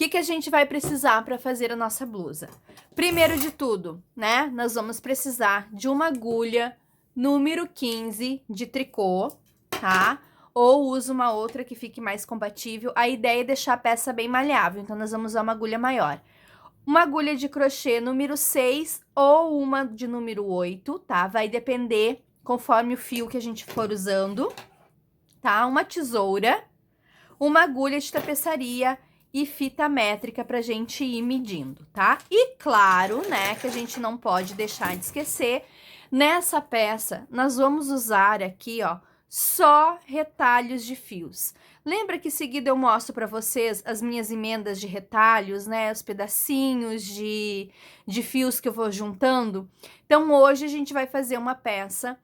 que a gente vai precisar para fazer a nossa blusa? Primeiro de tudo, né, nós vamos precisar de uma agulha número 15 de tricô, tá? Ou usa uma outra que fique mais compatível. A ideia é deixar a peça bem maleável, então nós vamos usar uma agulha maior. Uma agulha de crochê número 6 ou uma de número 8, tá? Vai depender conforme o fio que a gente for usando, tá? Uma tesoura, uma agulha de tapeçaria e fita métrica pra gente ir medindo, tá? E claro, né, que a gente não pode deixar de esquecer, nessa peça nós vamos usar aqui, ó, só retalhos de fios. Lembra que em seguida eu mostro para vocês as minhas emendas de retalhos, né? Os pedacinhos de fios que eu vou juntando? Então, hoje a gente vai fazer uma peça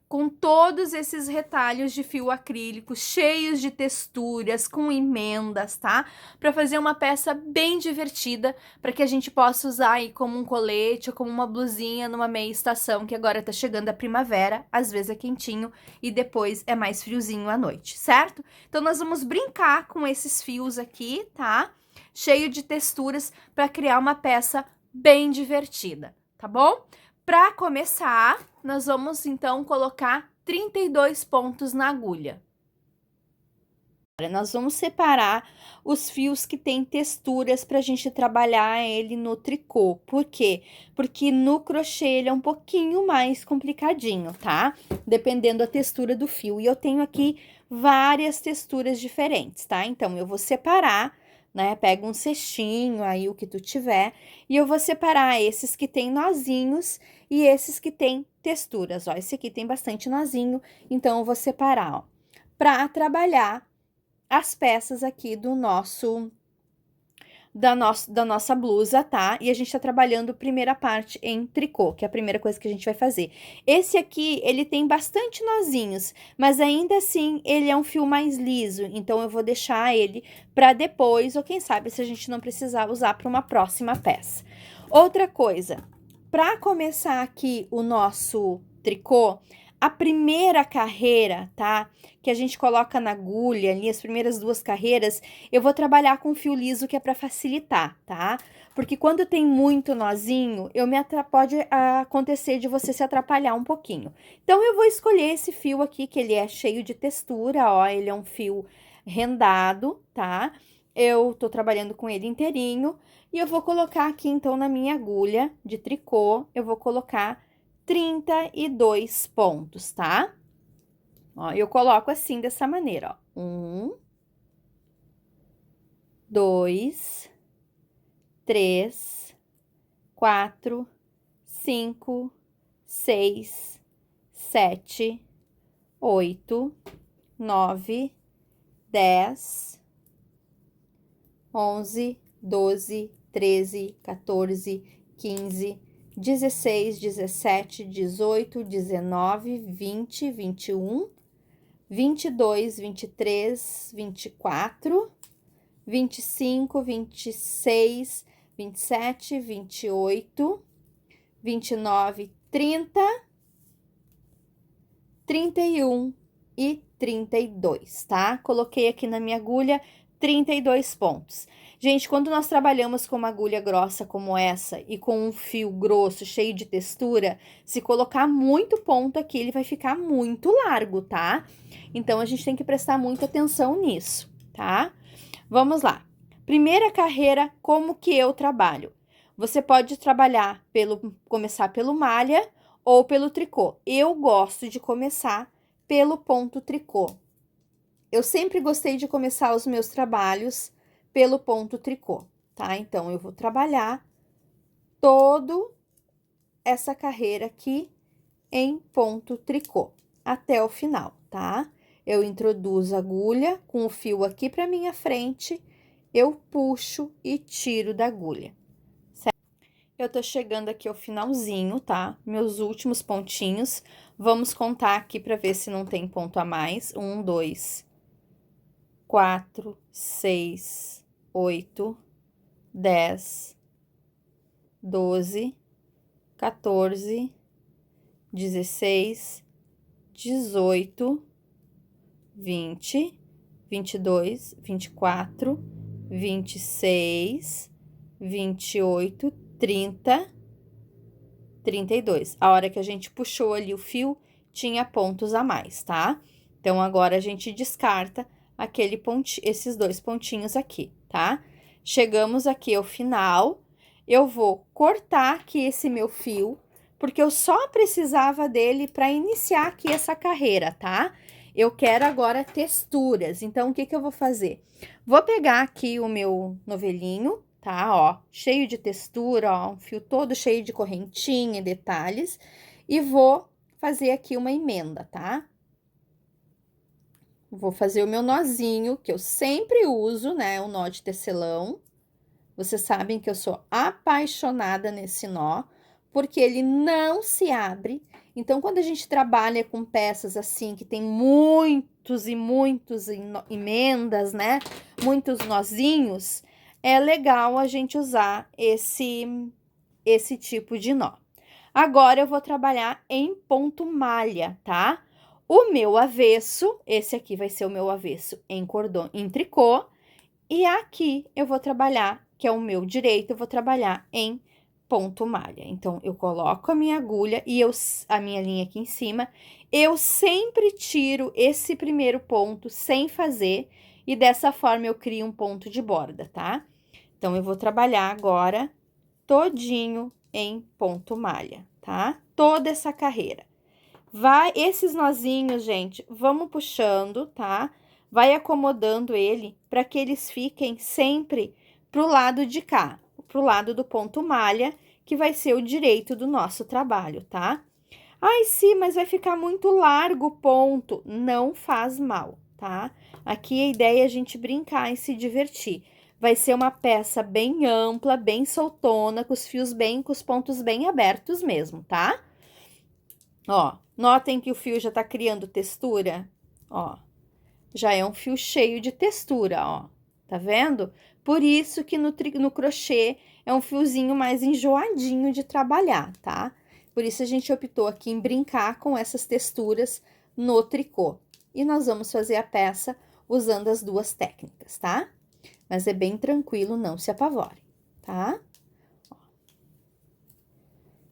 com todos esses retalhos de fio acrílico, cheios de texturas, com emendas, tá? Para fazer uma peça bem divertida, para que a gente possa usar aí como um colete ou como uma blusinha numa meia estação, que agora tá chegando a primavera, às vezes é quentinho e depois é mais friozinho à noite, certo? Então, nós vamos brincar com esses fios aqui, tá? Cheio de texturas para criar uma peça bem divertida, tá bom? Para começar, nós vamos então colocar 32 pontos na agulha. Nós vamos separar os fios que tem texturas para a gente trabalhar ele no tricô. Por quê? Porque no crochê ele é um pouquinho mais complicadinho, tá? Dependendo da textura do fio. E eu tenho aqui várias texturas diferentes, tá? Então, eu vou separar, né? Pega um cestinho aí, o que tu tiver, e eu vou separar esses que tem nozinhos e esses que tem texturas, ó. Esse aqui tem bastante nozinho, então eu vou separar, ó, para trabalhar as peças aqui do da nossa blusa, tá? E a gente tá trabalhando primeira parte em tricô, que é a primeira coisa que a gente vai fazer. Esse aqui, ele tem bastante nozinhos, mas ainda assim, ele é um fio mais liso, então eu vou deixar ele para depois, ou quem sabe se a gente não precisar usar para uma próxima peça. Outra coisa, para começar aqui o nosso tricô, a primeira carreira, tá? Que a gente coloca na agulha ali, as primeiras duas carreiras, eu vou trabalhar com fio liso que é para facilitar, tá? Porque quando tem muito nozinho, pode acontecer de você se atrapalhar um pouquinho. Então, eu vou escolher esse fio aqui, que ele é cheio de textura, ó, ele é um fio rendado, tá? Eu tô trabalhando com ele inteirinho e eu vou colocar aqui, então, na minha agulha de tricô, eu vou colocar 32 pontos, tá? Ó, eu coloco assim, dessa maneira, ó. 1, 2, 3, 4, 5, 6, 7, 8, 9, 10, 11, 12, 13, 14, 15, 16, 17, 18, 19, 20, 21, 22, 23, 24, 25, 26, 27, 28, 29, 30, 31 e 32, tá? Coloquei aqui na minha agulha 32 pontos. Gente, quando nós trabalhamos com uma agulha grossa como essa e com um fio grosso, cheio de textura, se colocar muito ponto aqui, ele vai ficar muito largo, tá? Então, a gente tem que prestar muita atenção nisso, tá? Vamos lá. Primeira carreira, como que eu trabalho? Você pode trabalhar começar pelo malha ou pelo tricô. Eu gosto de começar pelo ponto tricô. Eu sempre gostei de começar os meus trabalhos pelo ponto tricô, tá? Então, eu vou trabalhar toda essa carreira aqui em ponto tricô até o final, tá? Eu introduzo a agulha com o fio aqui para minha frente, eu puxo e tiro da agulha, certo? Eu tô chegando aqui ao finalzinho, tá? Meus últimos pontinhos. Vamos contar aqui para ver se não tem ponto a mais. 1, 2, 4, 6, 8, 10, 12, 14, 16, 18, 20, 22, 24, 26, 28, 30, 32. A hora que a gente puxou ali o fio, tinha pontos a mais, tá? Então, agora a gente descarta esses dois pontinhos aqui, tá? Chegamos aqui ao final, eu vou cortar aqui esse meu fio, porque eu só precisava dele para iniciar aqui essa carreira, tá? Eu quero agora texturas, então, o que que eu vou fazer? Vou pegar aqui o meu novelinho, tá? Ó, cheio de textura, ó, um fio todo cheio de correntinha e detalhes, e vou fazer aqui uma emenda, tá? Vou fazer o meu nozinho, que eu sempre uso, né? O nó de tecelão. Vocês sabem que eu sou apaixonada nesse nó, porque ele não se abre. Então, quando a gente trabalha com peças assim, que tem muitos e muitos emendas, né? Muitos nozinhos, é legal a gente usar esse tipo de nó. Agora, eu vou trabalhar em ponto malha, tá? O meu avesso, esse aqui vai ser o meu avesso em tricô, e aqui eu vou trabalhar, que é o meu direito, eu vou trabalhar em ponto malha. Então, eu coloco a minha agulha e a minha linha aqui em cima, eu sempre tiro esse primeiro ponto sem fazer, e dessa forma eu crio um ponto de borda, tá? Então, eu vou trabalhar agora todinho em ponto malha, tá? Toda essa carreira. Esses nozinhos, gente, vamos puxando, tá? Vai acomodando ele para que eles fiquem sempre pro lado de cá, pro lado do ponto malha, que vai ser o direito do nosso trabalho, tá? Ai, sim, mas vai ficar muito largo o ponto. Não faz mal, tá? Aqui a ideia é a gente brincar e se divertir. Vai ser uma peça bem ampla, bem soltona, com os pontos bem abertos mesmo, tá? Ó, notem que o fio já tá criando textura, ó. Já é um fio cheio de textura, ó. Tá vendo? Por isso que no crochê é um fiozinho mais enjoadinho de trabalhar, tá? Por isso a gente optou aqui em brincar com essas texturas no tricô. E nós vamos fazer a peça usando as duas técnicas, tá? Mas é bem tranquilo, não se apavore, tá?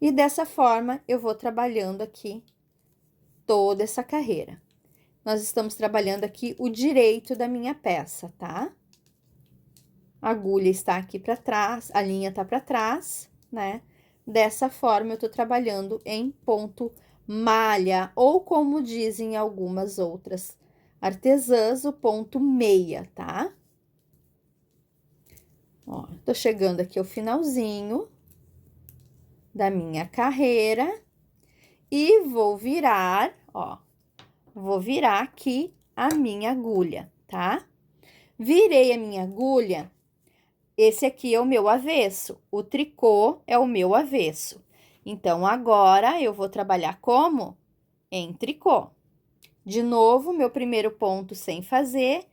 E dessa forma, eu vou trabalhando aqui toda essa carreira. Nós estamos trabalhando aqui o direito da minha peça, tá? A agulha está aqui para trás, a linha tá para trás, né? Dessa forma, eu tô trabalhando em ponto malha, ou como dizem algumas outras artesãs, o ponto meia, tá? Ó, tô chegando aqui ao finalzinho da minha carreira e vou virar, ó, vou virar aqui a minha agulha, tá? Virei a minha agulha, esse aqui é o meu avesso, o tricô é o meu avesso. Então, agora, eu vou trabalhar como? Em tricô. De novo, meu primeiro ponto sem fazer,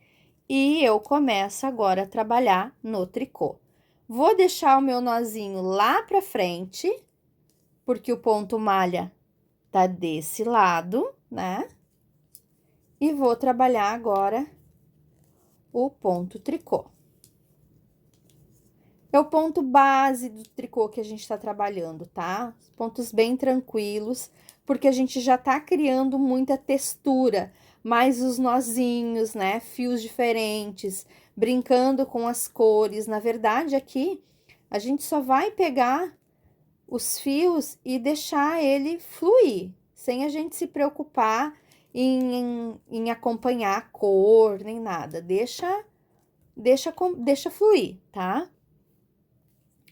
e eu começo agora a trabalhar no tricô. Vou deixar o meu nozinho lá pra frente, porque o ponto malha tá desse lado, né? E vou trabalhar agora o ponto tricô. É o ponto base do tricô que a gente tá trabalhando, tá? Pontos bem tranquilos, porque a gente já tá criando muita textura, mais os nozinhos, né? Fios diferentes, brincando com as cores. Na verdade, aqui, a gente só vai pegar os fios e deixar ele fluir, sem a gente se preocupar em acompanhar a cor, nem nada. Deixa fluir, tá?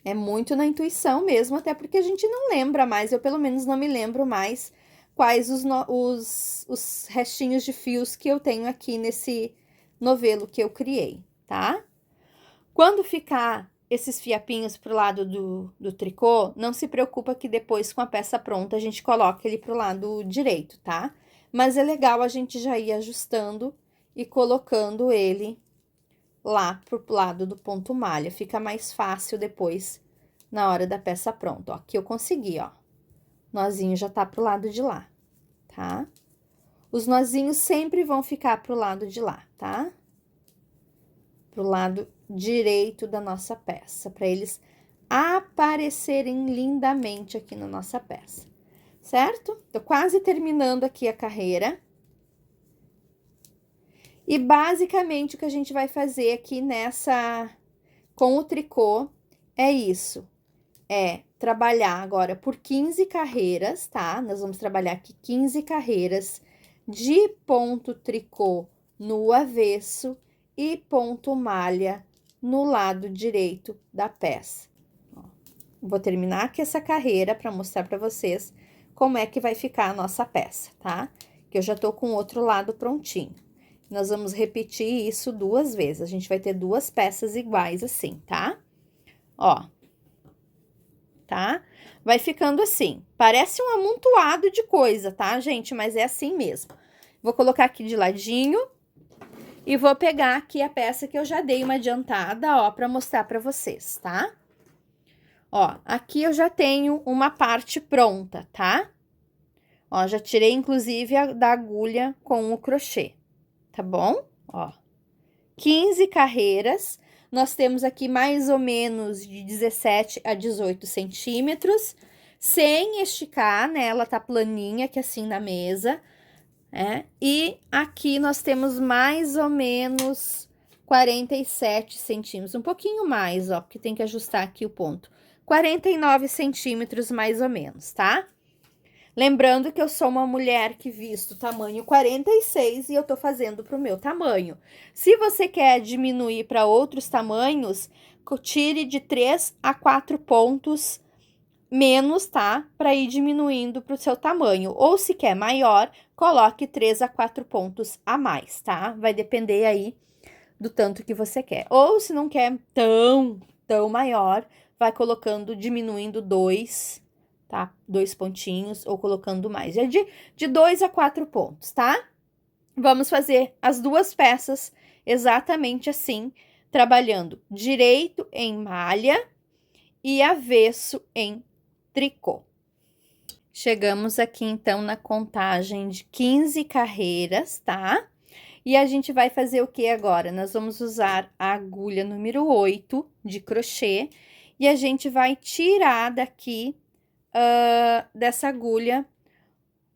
É muito na intuição mesmo, até porque a gente não lembra mais, eu pelo menos não me lembro mais quais os restinhos de fios que eu tenho aqui nesse novelo que eu criei, tá? Quando ficar esses fiapinhos pro lado do tricô, não se preocupa que depois com a peça pronta a gente coloca ele pro lado direito, tá? Mas é legal a gente já ir ajustando e colocando ele lá pro lado do ponto malha, fica mais fácil depois na hora da peça pronta, ó. Aqui eu consegui, ó. Nozinho já tá pro lado de lá, tá? Os nozinhos sempre vão ficar pro lado de lá, tá? Pro lado direito da nossa peça, para eles aparecerem lindamente aqui na nossa peça, certo? Tô quase terminando aqui a carreira. E basicamente o que a gente vai fazer aqui com o tricô é isso. É trabalhar agora por 15 carreiras, tá? Nós vamos trabalhar aqui 15 carreiras de ponto tricô no avesso e ponto malha no lado direito da peça. Ó, vou terminar aqui essa carreira para mostrar para vocês como é que vai ficar a nossa peça, tá? Que eu já tô com o outro lado prontinho. Nós vamos repetir isso 2 vezes. A gente vai ter 2 peças iguais assim, tá? Ó. Tá? Vai ficando assim. Parece um amontoado de coisa, tá, gente? Mas é assim mesmo. Vou colocar aqui de ladinho e vou pegar aqui a peça que eu já dei uma adiantada, ó, pra mostrar pra vocês, tá? Ó, aqui eu já tenho uma parte pronta, tá? Ó, já tirei, inclusive, da agulha com o crochê, tá bom? Ó, 15 carreiras. Nós temos aqui mais ou menos de 17 a 18 centímetros, sem esticar, né? Ela tá planinha aqui assim na mesa, né? E aqui nós temos mais ou menos 47 centímetros, um pouquinho mais, ó, porque tem que ajustar aqui o ponto. 49 centímetros mais ou menos, tá? Lembrando que eu sou uma mulher que visto tamanho 46 e eu tô fazendo pro meu tamanho. Se você quer diminuir para outros tamanhos, tire de 3 a 4 pontos menos, tá? Para ir diminuindo pro seu tamanho. Ou se quer maior, coloque 3 a 4 pontos a mais, tá? Vai depender aí do tanto que você quer. Ou se não quer tão maior, vai colocando, diminuindo 2, tá? 2 pontinhos ou colocando mais. É de 2 a 4 pontos, tá? Vamos fazer as 2 peças exatamente assim, trabalhando direito em malha e avesso em tricô. Chegamos aqui, então, na contagem de 15 carreiras, tá? E a gente vai fazer o que agora? Nós vamos usar a agulha número 8 de crochê e a gente vai tirar daqui dessa agulha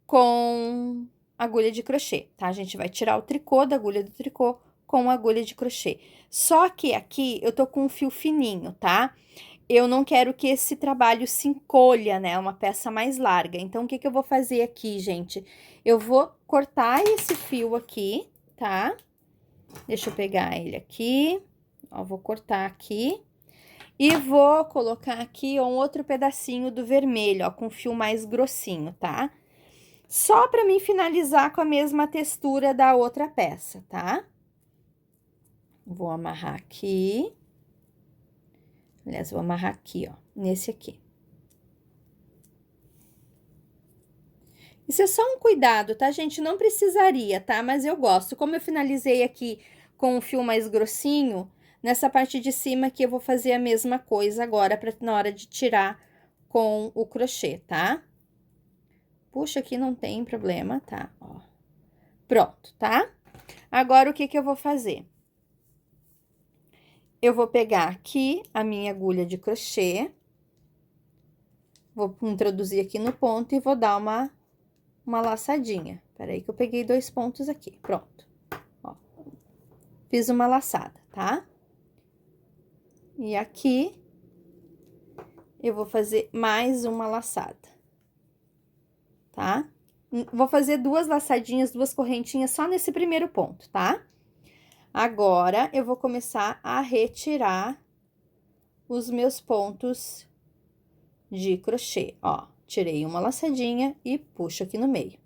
com agulha de crochê, tá? A gente vai tirar o tricô da agulha do tricô com agulha de crochê. Só que aqui eu tô com um fio fininho, tá? Eu não quero que esse trabalho se encolha, né? Uma peça mais larga. Então, o que que eu vou fazer aqui, gente? Eu vou cortar esse fio aqui, tá? Deixa eu pegar ele aqui. Ó, vou cortar aqui. E vou colocar aqui um outro pedacinho do vermelho, ó, com fio mais grossinho, tá? Só pra mim finalizar com a mesma textura da outra peça, tá? Vou amarrar aqui. Aliás, vou amarrar aqui, ó, nesse aqui. Isso é só um cuidado, tá, gente? Não precisaria, tá? Mas eu gosto. Como eu finalizei aqui com o fio mais grossinho, nessa parte de cima aqui eu vou fazer a mesma coisa agora, na hora de tirar com o crochê, tá? Puxa, aqui não tem problema, tá? Ó. Pronto, tá? Agora, o que que eu vou fazer? Eu vou pegar aqui a minha agulha de crochê, vou introduzir aqui no ponto e vou dar uma laçadinha. Peraí que eu peguei 2 pontos aqui, pronto. Ó, fiz uma laçada, tá? E aqui, eu vou fazer mais uma laçada, tá? Vou fazer 2 laçadinhas, 2 correntinhas só nesse primeiro ponto, tá? Agora, eu vou começar a retirar os meus pontos de crochê, ó. Tirei uma laçadinha e puxo aqui no meio,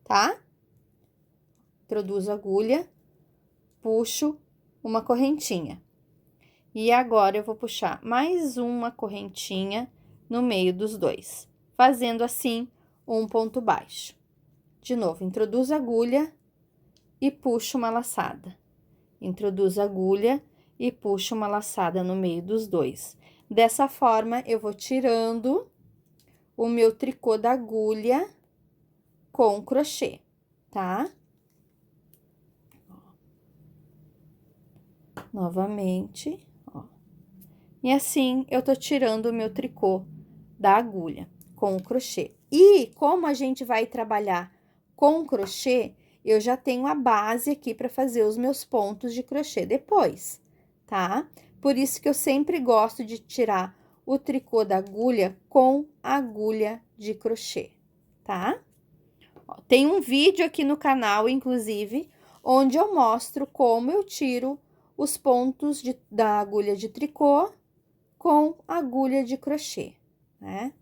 tá? Introduzo a agulha, puxo uma correntinha. E agora, eu vou puxar mais uma correntinha no meio dos dois, fazendo assim um ponto baixo. De novo, introduzo a agulha e puxo uma laçada. Introduzo a agulha e puxo uma laçada no meio dos dois. Dessa forma, eu vou tirando o meu tricô da agulha com crochê, tá? novamente, ó. E assim, eu tô tirando o meu tricô da agulha com o crochê. E como a gente vai trabalhar com crochê, eu já tenho a base aqui para fazer os meus pontos de crochê depois, tá? Por isso que eu sempre gosto de tirar o tricô da agulha com agulha de crochê, tá? Ó, tem um vídeo aqui no canal, inclusive, onde eu mostro como eu tiro os pontos da agulha de tricô com agulha de crochê, né?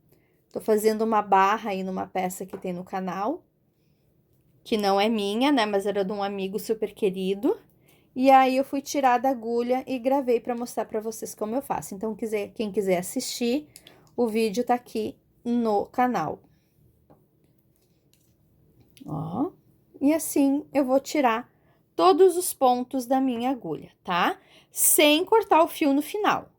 Tô fazendo uma barra aí numa peça que tem no canal, que não é minha, né? Mas era de um amigo super querido. E aí, eu fui tirar da agulha e gravei para mostrar para vocês como eu faço. Então, quem quiser assistir, o vídeo tá aqui no canal. Ó, e assim, eu vou tirar todos os pontos da minha agulha, tá? Sem cortar o fio no final.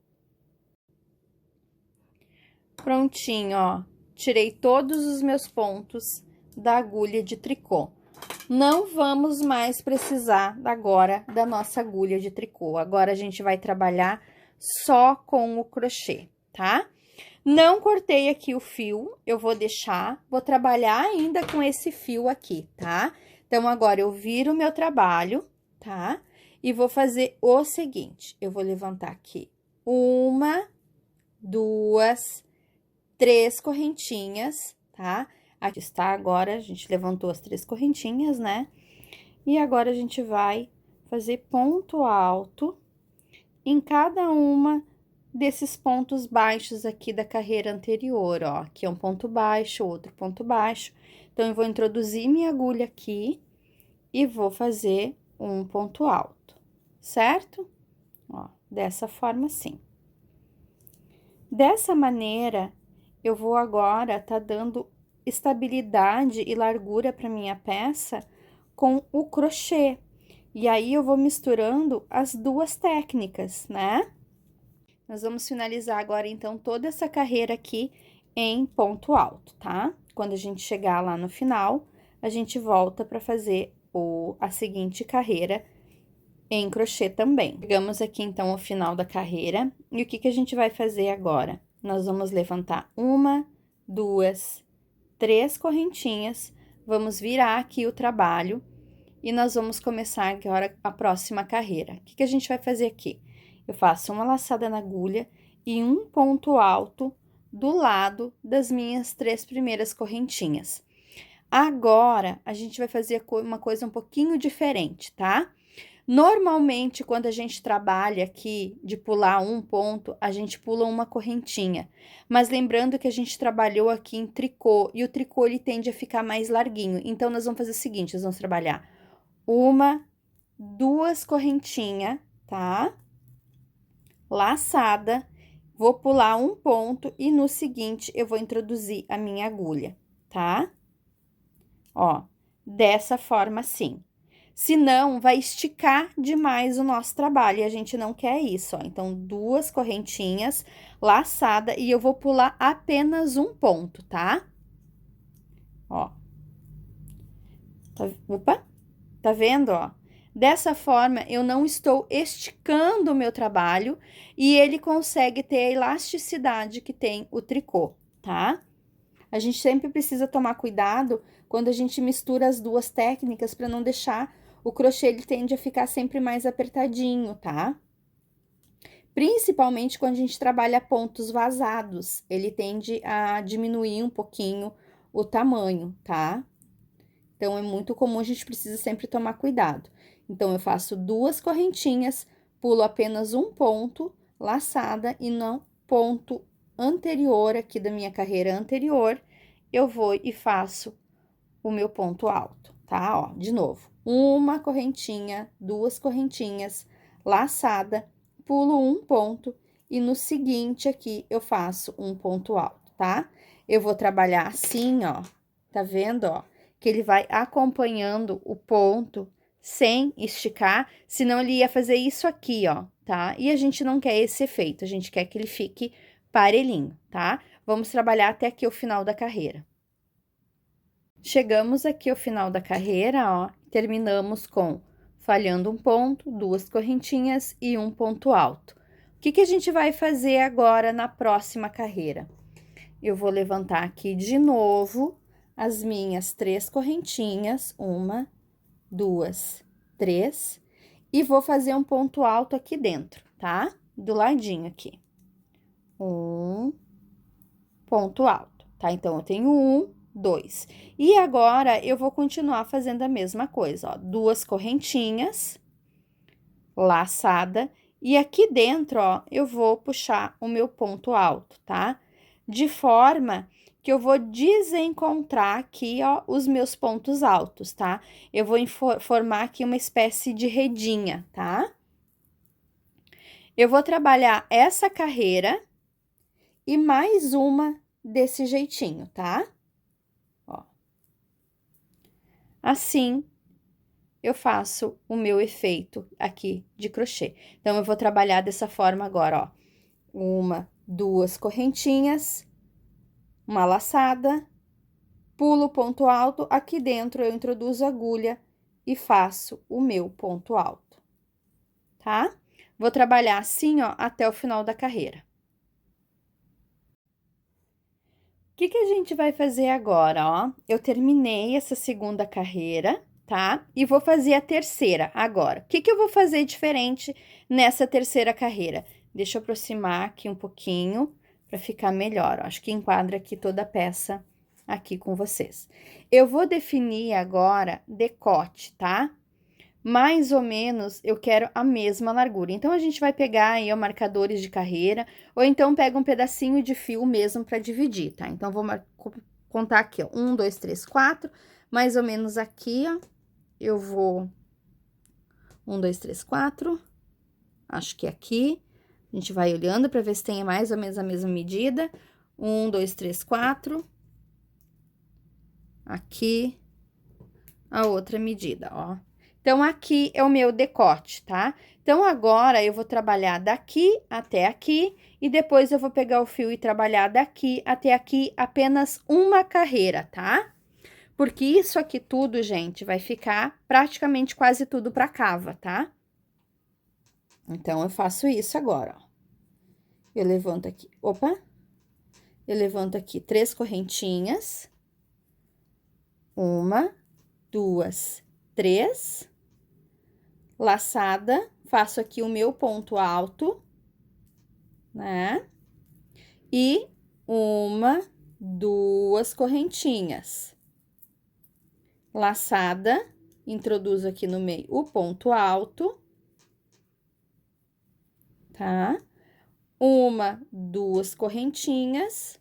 Prontinho, ó. Tirei todos os meus pontos da agulha de tricô. Não vamos mais precisar agora da nossa agulha de tricô. Agora, a gente vai trabalhar só com o crochê, tá? Não cortei aqui o fio, eu vou deixar, vou trabalhar ainda com esse fio aqui, tá? Então, agora, eu viro o meu trabalho, tá? E vou fazer o seguinte, eu vou levantar aqui 1, 2, 3 correntinhas, tá? Aqui está, agora, a gente levantou as 3 correntinhas, né? E agora, a gente vai fazer ponto alto em cada uma desses pontos baixos aqui da carreira anterior, ó. Aqui é um ponto baixo, outro ponto baixo. Então, eu vou introduzir minha agulha aqui e vou fazer um ponto alto, certo? Ó, dessa forma, assim. Dessa maneira, eu vou agora tá dando estabilidade e largura para minha peça com o crochê. E aí, eu vou misturando as duas técnicas, né? Nós vamos finalizar agora, então, toda essa carreira aqui em ponto alto, tá? Quando a gente chegar lá no final, a gente volta para fazer a seguinte carreira em crochê também. Chegamos aqui, então, ao final da carreira. E o que a gente vai fazer agora? Nós vamos levantar 1, 2, 3 correntinhas, vamos virar aqui o trabalho e nós vamos começar agora a próxima carreira. O que a gente vai fazer aqui? Eu faço uma laçada na agulha e um ponto alto do lado das minhas 3 primeiras correntinhas. Agora, a gente vai fazer uma coisa um pouquinho diferente, tá? Normalmente, quando a gente trabalha aqui de pular um ponto, a gente pula uma correntinha. Mas lembrando que a gente trabalhou aqui em tricô, e o tricô ele tende a ficar mais larguinho. Então, nós vamos fazer o seguinte, nós vamos trabalhar 1, 2 correntinhas, tá? Laçada, vou pular um ponto e no seguinte, eu vou introduzir a minha agulha, tá? Ó, dessa forma assim. Senão, vai esticar demais o nosso trabalho, e a gente não quer isso, ó. Então, 2 correntinhas, laçada, e eu vou pular apenas um ponto, tá? Ó. Opa, tá vendo, ó? Dessa forma, eu não estou esticando o meu trabalho e ele consegue ter a elasticidade que tem o tricô, tá? A gente sempre precisa tomar cuidado quando a gente mistura as duas técnicas para não deixar o crochê, ele tende a ficar sempre mais apertadinho, tá? Principalmente quando a gente trabalha pontos vazados, ele tende a diminuir um pouquinho o tamanho, tá? Então, é muito comum, a gente precisa sempre tomar cuidado. Então, eu faço 2 correntinhas, pulo apenas um ponto, laçada, e no ponto anterior aqui da minha carreira anterior, eu vou e faço o meu ponto alto, tá? Ó, de novo, 1 correntinha, 2 correntinhas, laçada, pulo um ponto, e no seguinte aqui, eu faço um ponto alto, tá? Eu vou trabalhar assim, ó, tá vendo, ó? Que ele vai acompanhando o ponto sem esticar, senão ele ia fazer isso aqui, ó, tá? E a gente não quer esse efeito, a gente quer que ele fique parelhinho, tá? Vamos trabalhar até aqui o final da carreira. Chegamos aqui ao final da carreira, ó, terminamos com falhando um ponto, 2 correntinhas e um ponto alto. O que que a gente vai fazer agora na próxima carreira? Eu vou levantar aqui de novo as minhas 3 correntinhas, 1, 2, 3, e vou fazer um ponto alto aqui dentro, tá? Do ladinho aqui. Um ponto alto, tá? Então, eu tenho 1, 2. E agora, eu vou continuar fazendo a mesma coisa, ó. 2 correntinhas, laçada, e aqui dentro, ó, eu vou puxar o meu ponto alto, tá? De forma que eu vou desencontrar aqui, ó, os meus pontos altos, tá? Eu vou formar aqui uma espécie de redinha, tá? Eu vou trabalhar essa carreira e mais uma desse jeitinho, tá? Ó. Assim, eu faço o meu efeito aqui de crochê. Então, eu vou trabalhar dessa forma agora, ó. 1, 2 correntinhas, uma laçada, pulo o ponto alto, aqui dentro eu introduzo a agulha e faço o meu ponto alto, tá? Vou trabalhar assim, ó, até o final da carreira. O que que a gente vai fazer agora, ó? Eu terminei essa segunda carreira, tá? E vou fazer a terceira agora. O que que eu vou fazer diferente nessa terceira carreira? Deixa eu aproximar aqui um pouquinho para ficar melhor, ó. Acho que enquadra aqui toda a peça aqui com vocês. Eu vou definir agora decote, tá? Mais ou menos eu quero a mesma largura. Então, a gente vai pegar aí, ó, marcadores de carreira, ou então pega um pedacinho de fio mesmo para dividir, tá? Então, vou contar aqui, ó, 1, 2, 3, 4, mais ou menos aqui, ó, eu vou 1, 2, 3, 4, acho que aqui, a gente vai olhando para ver se tem mais ou menos a mesma medida, 1, 2, 3, 4, aqui, a outra medida, ó. Então, aqui é o meu decote, tá? Então, agora, eu vou trabalhar daqui até aqui, e depois eu vou pegar o fio e trabalhar daqui até aqui apenas uma carreira, tá? Porque isso aqui tudo, gente, vai ficar praticamente quase tudo pra cava, tá? Então, eu faço isso agora, ó. Eu levanto aqui, opa! Eu levanto aqui 3 correntinhas. 1, 2, 3, laçada, faço aqui o meu ponto alto, né? E 1, 2 correntinhas, laçada, introduzo aqui no meio o ponto alto, tá? 1, 2 correntinhas,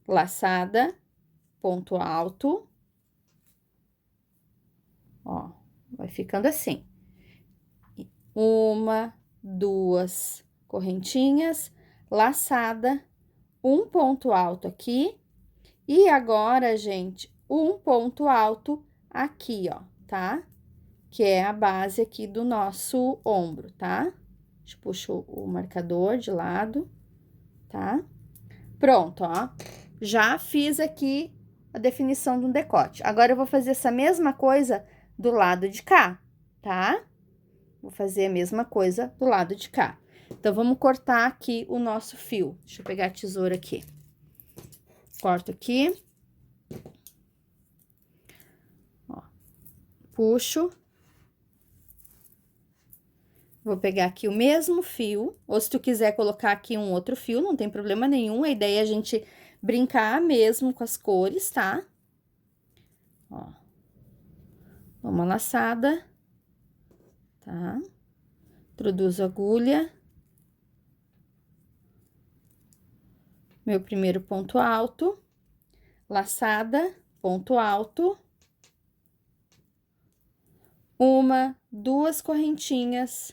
laçada, ponto alto, ó, vai ficando assim. 1, 2 correntinhas, laçada, um ponto alto aqui, e agora, gente, um ponto alto aqui, ó, tá? Que é a base aqui do nosso ombro, tá? A gente puxa o marcador de lado, tá? Pronto, ó. Já fiz aqui a definição do decote. Agora, eu vou fazer essa mesma coisa do lado de cá, tá? Vou fazer a mesma coisa do lado de cá. Então, vamos cortar aqui o nosso fio. Deixa eu pegar a tesoura aqui. Corto aqui. Ó, puxo. Vou pegar aqui o mesmo fio, ou se tu quiser colocar aqui um outro fio, não tem problema nenhum. A ideia é a gente brincar mesmo com as cores, tá? Ó. Uma laçada, tá? Introduzo a agulha. Meu primeiro ponto alto, laçada, ponto alto. 1, 2 correntinhas,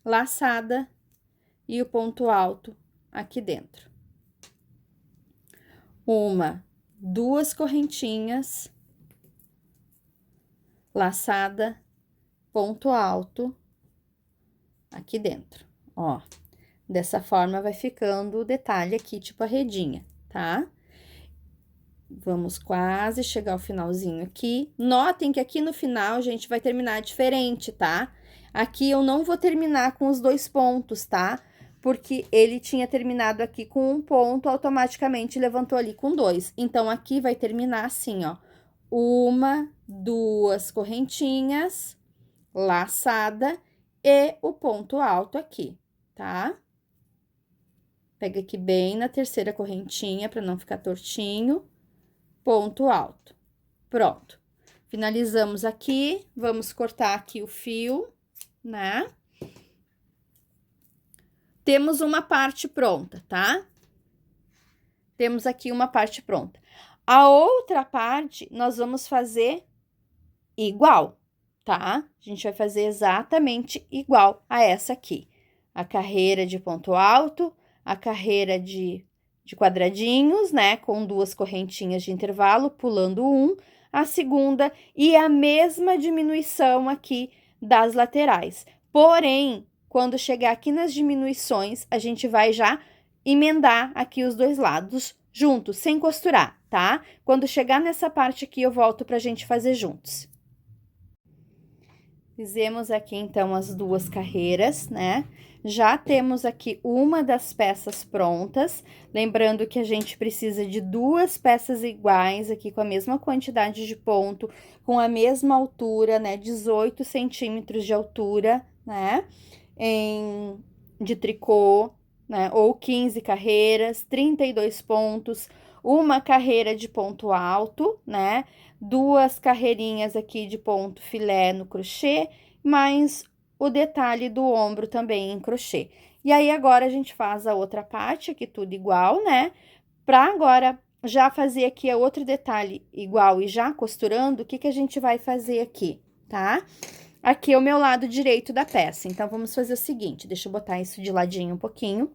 laçada e o ponto alto aqui dentro. 1, 2 correntinhas, laçada, ponto alto aqui dentro, ó. Dessa forma, vai ficando o detalhe aqui, tipo a redinha, tá? Vamos quase chegar ao finalzinho aqui. Notem que aqui no final, gente, vai terminar diferente, tá? Aqui eu não vou terminar com os 2 pontos, tá? Porque ele tinha terminado aqui com 1 ponto, automaticamente levantou ali com 2. Então, aqui vai terminar assim, ó. 1, 2 correntinhas, laçada e o ponto alto aqui, tá? Pega aqui bem na terceira correntinha, para não ficar tortinho. Ponto alto. Pronto. Finalizamos aqui, vamos cortar aqui o fio, né? Temos uma parte pronta, tá? Temos aqui uma parte pronta. A outra parte, nós vamos fazer igual, tá? A gente vai fazer exatamente igual a essa aqui. A carreira de ponto alto, a carreira de quadradinhos, né? Com 2 correntinhas de intervalo, pulando 1, a segunda e a mesma diminuição aqui das laterais. Porém, quando chegar aqui nas diminuições, a gente vai já emendar aqui os 2 lados juntos, sem costurar, tá? Quando chegar nessa parte aqui, eu volto pra gente fazer juntos. Fizemos aqui, então, as 2 carreiras, né? Já temos aqui uma das peças prontas. Lembrando que a gente precisa de 2 peças iguais aqui, com a mesma quantidade de ponto, com a mesma altura, né? 18 centímetros de altura, né? De tricô, né? Ou 15 carreiras, 32 pontos, uma carreira de ponto alto, né? 2 carreirinhas aqui de ponto filé no crochê, mais o detalhe do ombro também em crochê. E aí, agora, a gente faz a outra parte, aqui tudo igual, né? Pra agora, já fazer aqui a outro detalhe igual e já costurando, o que que a gente vai fazer aqui, tá? Aqui é o meu lado direito da peça. Então, vamos fazer o seguinte, deixa eu botar isso de ladinho um pouquinho.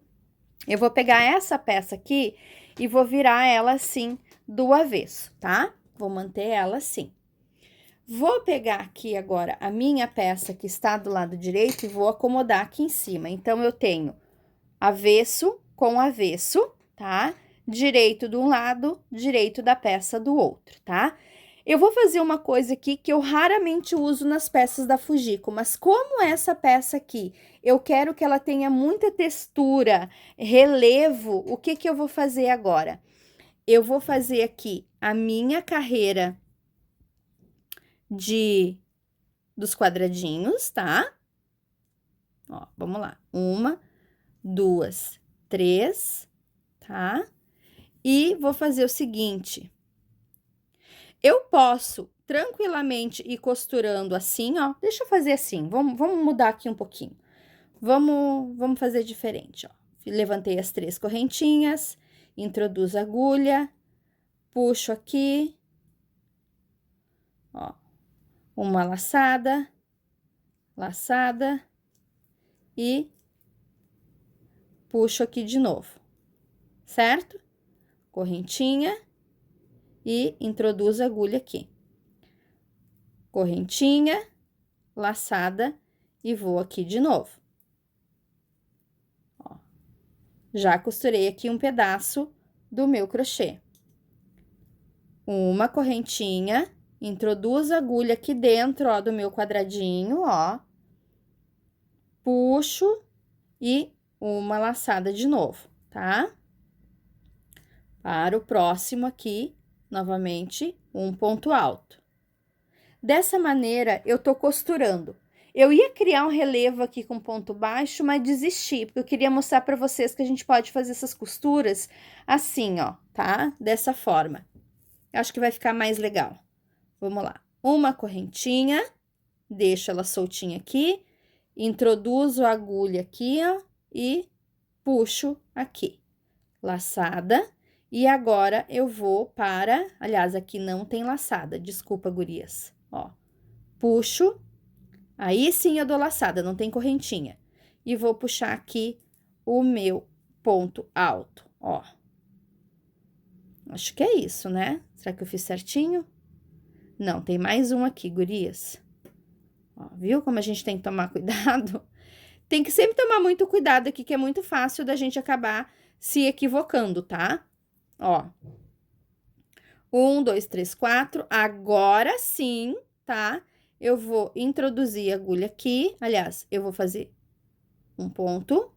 Eu vou pegar essa peça aqui e vou virar ela assim do avesso, tá? Vou manter ela assim. Vou pegar aqui agora a minha peça que está do lado direito e vou acomodar aqui em cima. Então, eu tenho avesso com avesso, tá? Direito de um lado, direito da peça do outro, tá? Eu vou fazer uma coisa aqui que eu raramente uso nas peças da Fujiko, mas como essa peça aqui, eu quero que ela tenha muita textura, relevo, o que que eu vou fazer agora? Eu vou fazer aqui a minha carreira dos quadradinhos, tá? Ó, vamos lá. 1, 2, 3, tá? E vou fazer o seguinte. Eu posso tranquilamente ir costurando assim, ó. Deixa eu fazer assim, vamos mudar aqui um pouquinho. Vamos fazer diferente, ó. Levantei as 3 correntinhas, introduzo a agulha, puxo aqui, ó, uma laçada, laçada e puxo aqui de novo, certo? Correntinha e introduzo a agulha aqui. Correntinha, laçada e vou aqui de novo. Ó, já costurei aqui um pedaço do meu crochê. Uma correntinha, introduzo a agulha aqui dentro, ó, do meu quadradinho, ó. Puxo e uma laçada de novo, tá? Para o próximo aqui, novamente, um ponto alto. Dessa maneira, eu tô costurando. Eu ia criar um relevo aqui com ponto baixo, mas desisti, porque eu queria mostrar pra vocês que a gente pode fazer essas costuras assim, ó, tá? Dessa forma. Eu acho que vai ficar mais legal. Vamos lá. Uma correntinha, deixo ela soltinha aqui, introduzo a agulha aqui, ó, e puxo aqui. Laçada. E agora, eu vou para... Aliás, aqui não tem laçada, desculpa, gurias. Ó, puxo, aí sim eu dou laçada, não tem correntinha. E vou puxar aqui o meu ponto alto, ó. Acho que é isso, né? Será que eu fiz certinho? Não, tem mais um aqui, gurias. Ó, viu como a gente tem que tomar cuidado? Tem que sempre tomar muito cuidado aqui, que é muito fácil da gente acabar se equivocando, tá? Ó, 1, 2, 3, 4. Agora sim, tá? Eu vou introduzir a agulha aqui. Aliás, eu vou fazer um ponto,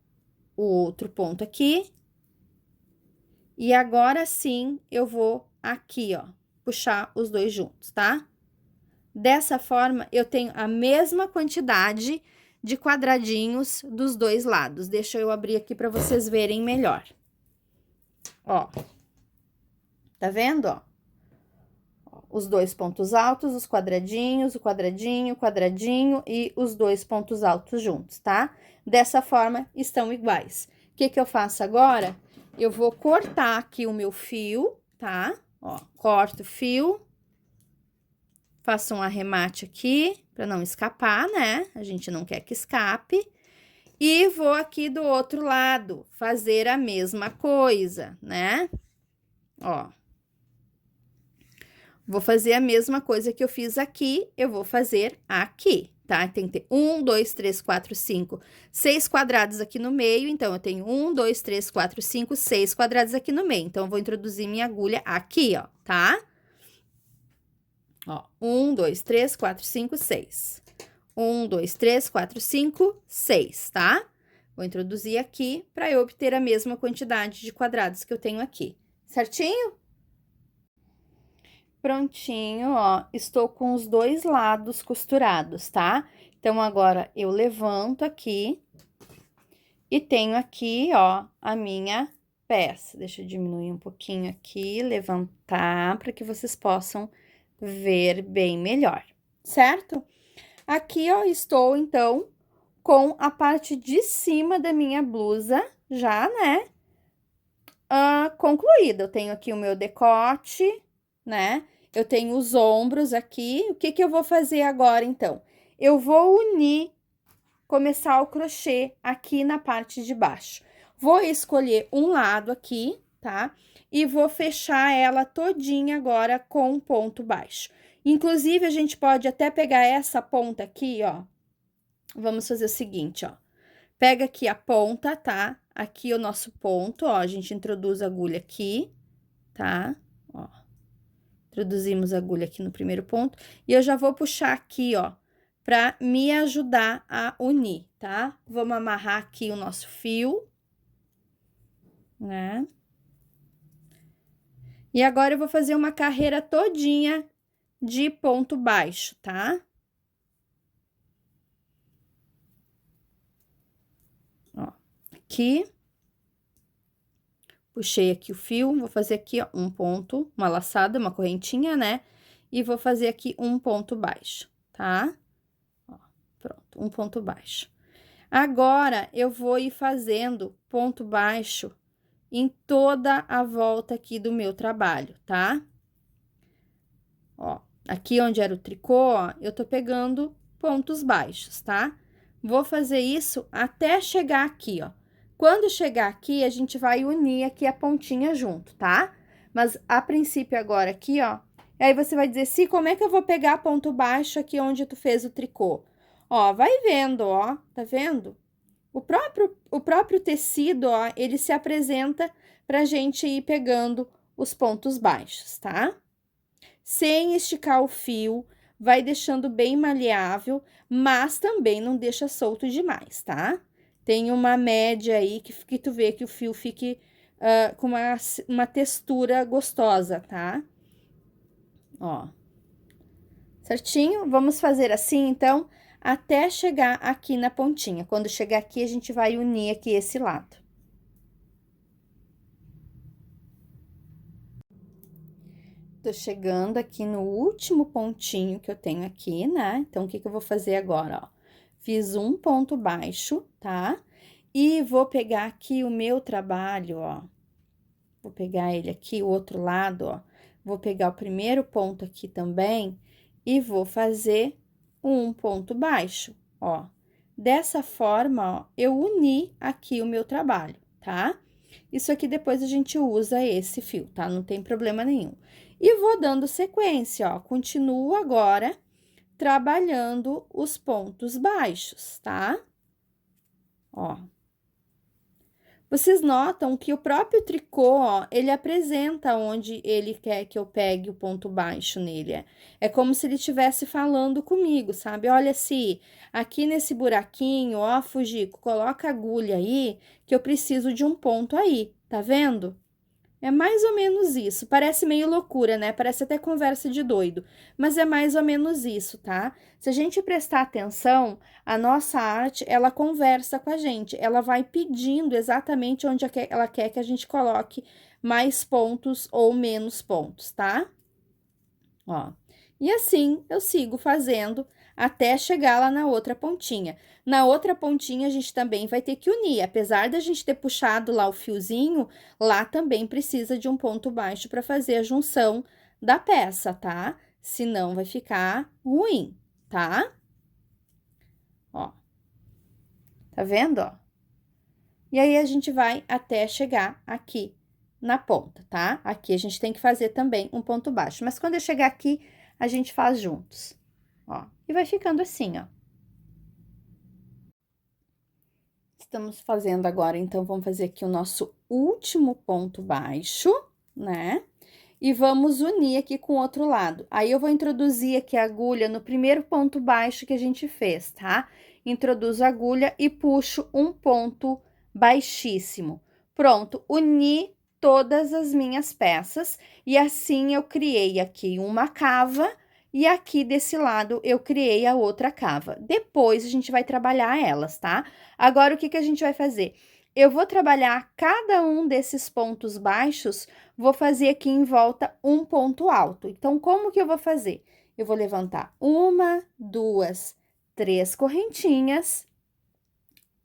o outro ponto aqui. E agora sim, eu vou aqui, ó, puxar os dois juntos, tá? Dessa forma, eu tenho a mesma quantidade de quadradinhos dos dois lados. Deixa eu abrir aqui para vocês verem melhor. Ó, tá vendo, ó? Os dois pontos altos, os quadradinhos, o quadradinho, o quadradinho e os dois pontos altos juntos, tá? Dessa forma, estão iguais. O que que eu faço agora? Eu vou cortar aqui o meu fio, tá? Ó, corto o fio, faço um arremate aqui, para não escapar, né? A gente não quer que escape. E vou aqui do outro lado, fazer a mesma coisa, né? Ó. Vou fazer a mesma coisa que eu fiz aqui, eu vou fazer aqui, tá? Tem que ter 1, 2, 3, 4, 5, 6 quadrados aqui no meio. Então, eu tenho 1, 2, 3, 4, 5, 6 quadrados aqui no meio. Então, eu vou introduzir minha agulha aqui, ó, tá? Ó, 1, 2, 3, 4, 5, 6. 1, 2, 3, 4, 5, 6, tá? Vou introduzir aqui para eu obter a mesma quantidade de quadrados que eu tenho aqui, certinho? Prontinho, ó, estou com os dois lados costurados, tá? Então, agora, eu levanto aqui e tenho aqui, ó, a minha peça. Deixa eu diminuir um pouquinho aqui, levantar, para que vocês possam ver bem melhor, certo? Aqui, ó, estou, então, com a parte de cima da minha blusa já, né, concluída. Eu tenho aqui o meu decote, né? Eu tenho os ombros aqui. O que que eu vou fazer agora, então? Eu vou unir, começar o crochê aqui na parte de baixo. Vou escolher um lado aqui, tá? E vou fechar ela todinha agora com um ponto baixo. Inclusive, a gente pode até pegar essa ponta aqui, ó. Vamos fazer o seguinte, ó. Pega aqui a ponta, tá? Aqui o nosso ponto, ó. A gente introduz a agulha aqui, tá? Ó. Introduzimos a agulha aqui no primeiro ponto. E eu já vou puxar aqui, ó, pra me ajudar a unir, tá? Vamos amarrar aqui o nosso fio, né? E agora, eu vou fazer uma carreira todinha de ponto baixo, tá? Ó, aqui. Puxei aqui o fio, vou fazer aqui, ó, um ponto, uma laçada, uma correntinha, né? E vou fazer aqui um ponto baixo, tá? Ó, pronto, um ponto baixo. Agora, eu vou ir fazendo ponto baixo em toda a volta aqui do meu trabalho, tá? Ó, aqui onde era o tricô, ó, eu tô pegando pontos baixos, tá? Vou fazer isso até chegar aqui, ó. Quando chegar aqui, a gente vai unir aqui a pontinha junto, tá? Mas, a princípio, agora aqui, ó. Aí, você vai dizer, se como é que eu vou pegar ponto baixo aqui onde tu fez o tricô? Ó, vai vendo, ó, tá vendo? O próprio tecido, ó, ele se apresenta pra gente ir pegando os pontos baixos, tá? Sem esticar o fio, vai deixando bem maleável, mas também não deixa solto demais, tá? Tem uma média aí que tu vê que o fio fique com uma textura gostosa, tá? Ó. Certinho? Vamos fazer assim, então, até chegar aqui na pontinha. Quando chegar aqui, a gente vai unir aqui esse lado. Tô chegando aqui no último pontinho que eu tenho aqui, né? Então, o que que eu vou fazer agora, ó? Fiz um ponto baixo, tá? E vou pegar aqui o meu trabalho, ó. Vou pegar ele aqui, o outro lado, ó. Vou pegar o primeiro ponto aqui também e vou fazer um ponto baixo, ó. Dessa forma, ó, eu uni aqui o meu trabalho, tá? Isso aqui depois a gente usa esse fio, tá? Não tem problema nenhum. E vou dando sequência, ó. Continuo agora trabalhando os pontos baixos, tá? Ó. Vocês notam que o próprio tricô, ó, ele apresenta onde ele quer que eu pegue o ponto baixo nele. É como se ele estivesse falando comigo, sabe? Olha, se aqui nesse buraquinho, ó, Fujiko, coloca a agulha aí, que eu preciso de um ponto aí, tá vendo? É mais ou menos isso. Parece meio loucura, né? Parece até conversa de doido, mas é mais ou menos isso, tá? Se a gente prestar atenção, a nossa arte, ela conversa com a gente, ela vai pedindo exatamente onde ela quer que a gente coloque mais pontos ou menos pontos, tá? Ó. E assim eu sigo fazendo até chegar lá na outra pontinha. Na outra pontinha, a gente também vai ter que unir. Apesar da gente ter puxado lá o fiozinho, lá também precisa de um ponto baixo para fazer a junção da peça, tá? Senão vai ficar ruim, tá? Ó, tá vendo, ó? E aí, a gente vai até chegar aqui na ponta, tá? Aqui a gente tem que fazer também um ponto baixo. Mas quando eu chegar aqui, a gente faz juntos, ó. E vai ficando assim, ó. Estamos fazendo agora, então, vamos fazer aqui o nosso último ponto baixo, né? E vamos unir aqui com o outro lado. Aí, eu vou introduzir aqui a agulha no primeiro ponto baixo que a gente fez, tá? Introduzo a agulha e puxo um ponto baixíssimo. Pronto, uni todas as minhas peças e assim eu criei aqui uma cava e aqui desse lado eu criei a outra cava. Depois a gente vai trabalhar elas, tá? Agora, o que que a gente vai fazer? Eu vou trabalhar cada um desses pontos baixos, vou fazer aqui em volta um ponto alto. Então, como que eu vou fazer? Eu vou levantar uma, duas, três correntinhas,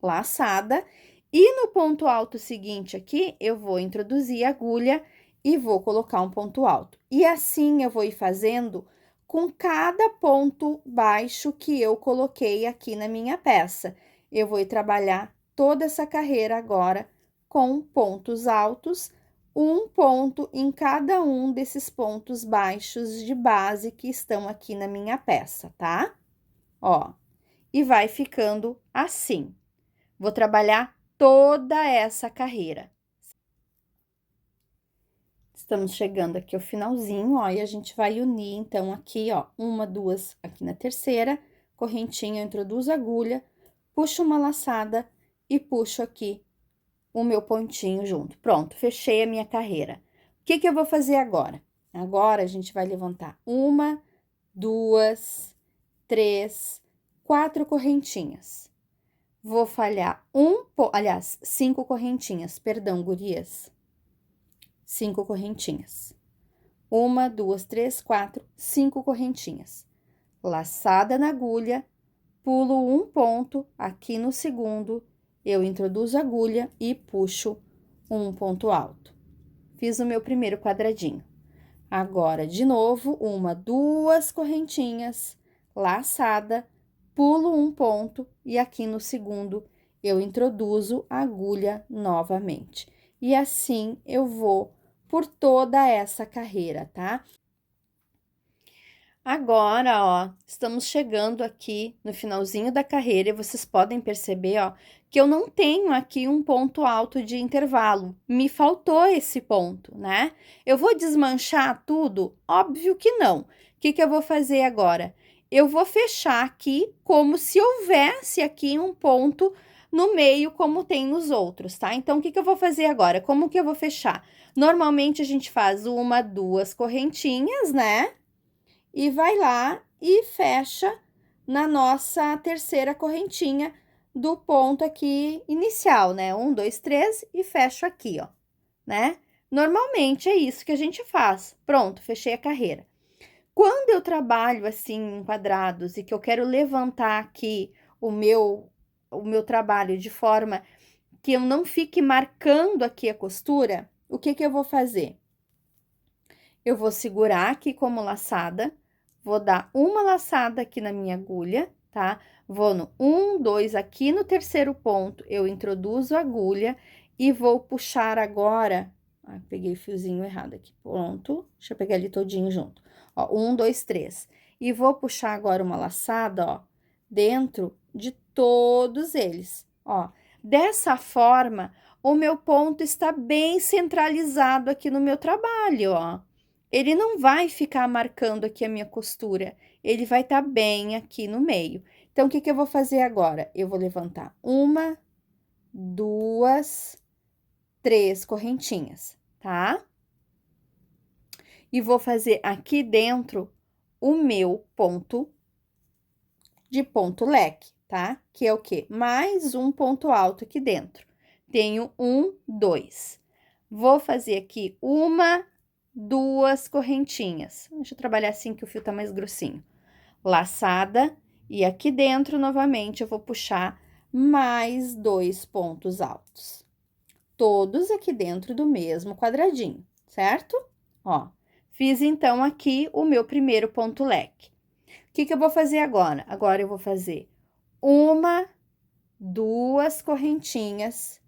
laçada, e no ponto alto seguinte aqui, eu vou introduzir a agulha e vou colocar um ponto alto. E assim eu vou ir fazendo com cada ponto baixo que eu coloquei aqui na minha peça. Eu vou ir trabalhar toda essa carreira agora com pontos altos, um ponto em cada um desses pontos baixos de base que estão aqui na minha peça, tá? Ó, e vai ficando assim. Vou trabalhar toda essa carreira. Estamos chegando aqui ao finalzinho, ó, e a gente vai unir, então, aqui, ó, uma, duas, aqui na terceira, correntinha, eu introduzo a agulha, puxo uma laçada e puxo aqui o meu pontinho junto. Pronto, fechei a minha carreira. O que que eu vou fazer agora? Agora, a gente vai levantar uma, duas, três, quatro correntinhas. Vou falhar aliás, 5 correntinhas, perdão, gurias. 5 correntinhas. Uma, duas, três, quatro, 5 correntinhas. Laçada na agulha, pulo um ponto, aqui no segundo, eu introduzo a agulha e puxo um ponto alto. Fiz o meu primeiro quadradinho. Agora, de novo, uma, duas correntinhas, laçada, pulo um ponto e aqui no segundo eu introduzo a agulha novamente. E assim eu vou por toda essa carreira, tá? Agora, ó, estamos chegando aqui no finalzinho da carreira e vocês podem perceber, ó, que eu não tenho aqui um ponto alto de intervalo. Me faltou esse ponto, né? Eu vou desmanchar tudo? Óbvio que não. O que que eu vou fazer agora? Eu vou fechar aqui como se houvesse aqui um ponto no meio, como tem nos outros, tá? Então, o que que eu vou fazer agora? Como que eu vou fechar? Normalmente, a gente faz uma, duas correntinhas, né? E vai lá e fecha na nossa terceira correntinha do ponto aqui inicial, né? 1, 2, 3 e fecho aqui, ó, né? Normalmente é isso que a gente faz. Pronto, fechei a carreira. Quando eu trabalho assim em quadrados e que eu quero levantar aqui o meu trabalho de forma que eu não fique marcando aqui a costura, o que que eu vou fazer? Eu vou segurar aqui como laçada, vou dar uma laçada aqui na minha agulha, tá? Vou no 1, 2, aqui no terceiro ponto, eu introduzo a agulha e vou puxar agora. Ah, peguei o fiozinho errado aqui, pronto. Deixa eu pegar ele todinho junto. Ó, 1, 2, 3. E vou puxar agora uma laçada, ó, dentro de todos eles, ó. Dessa forma, o meu ponto está bem centralizado aqui no meu trabalho, ó. Ele não vai ficar marcando aqui a minha costura, ele vai estar bem aqui no meio. Então, o que que eu vou fazer agora? Eu vou levantar uma, duas, três correntinhas, tá? E vou fazer aqui dentro o meu ponto de ponto leque, tá? Que é o quê? Mais um ponto alto aqui dentro. Tenho um, dois. Vou fazer aqui uma, duas correntinhas. Deixa eu trabalhar assim que o fio tá mais grossinho. Laçada, e aqui dentro, novamente, eu vou puxar mais dois pontos altos. Todos aqui dentro do mesmo quadradinho, certo? Ó, fiz então aqui o meu primeiro ponto leque. O que que eu vou fazer agora? Agora eu vou fazer uma, duas correntinhas,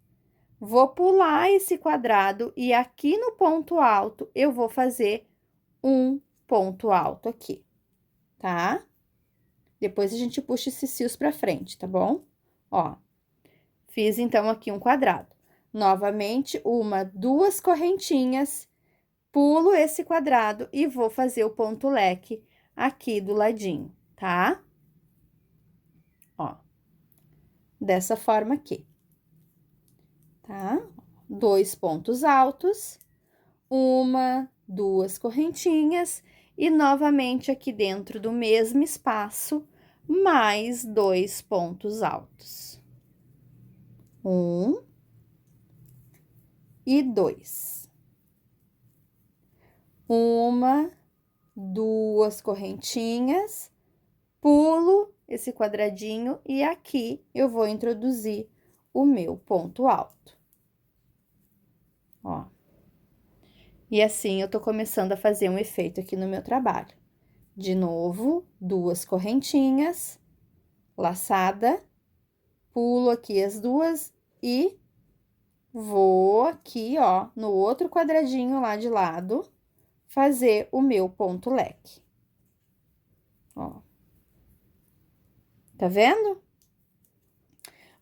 vou pular esse quadrado e aqui no ponto alto eu vou fazer um ponto alto aqui, tá? Depois a gente puxa esses fios pra frente, tá bom? Ó, fiz então aqui um quadrado. Novamente, uma, duas correntinhas, pulo esse quadrado e vou fazer o ponto leque aqui do ladinho, tá? Ó, dessa forma aqui, tá? Dois pontos altos, uma, duas correntinhas e novamente aqui dentro do mesmo espaço, mais dois pontos altos. Um e dois. Uma, duas correntinhas, pulo esse quadradinho e aqui eu vou introduzir o meu ponto alto. Ó. E assim eu tô começando a fazer um efeito aqui no meu trabalho. De novo, duas correntinhas, laçada, pulo aqui as duas e vou aqui, ó, no outro quadradinho lá de lado, fazer o meu ponto leque. Ó. Tá vendo?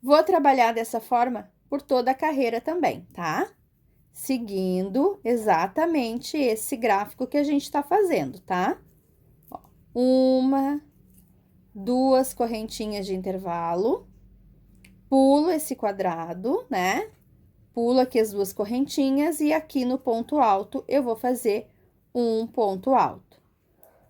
Vou trabalhar dessa forma por toda a carreira também, tá? Seguindo exatamente esse gráfico que a gente tá fazendo, tá? Ó, uma, duas correntinhas de intervalo, pulo esse quadrado, né? Pulo aqui as duas correntinhas e aqui no ponto alto eu vou fazer um ponto alto.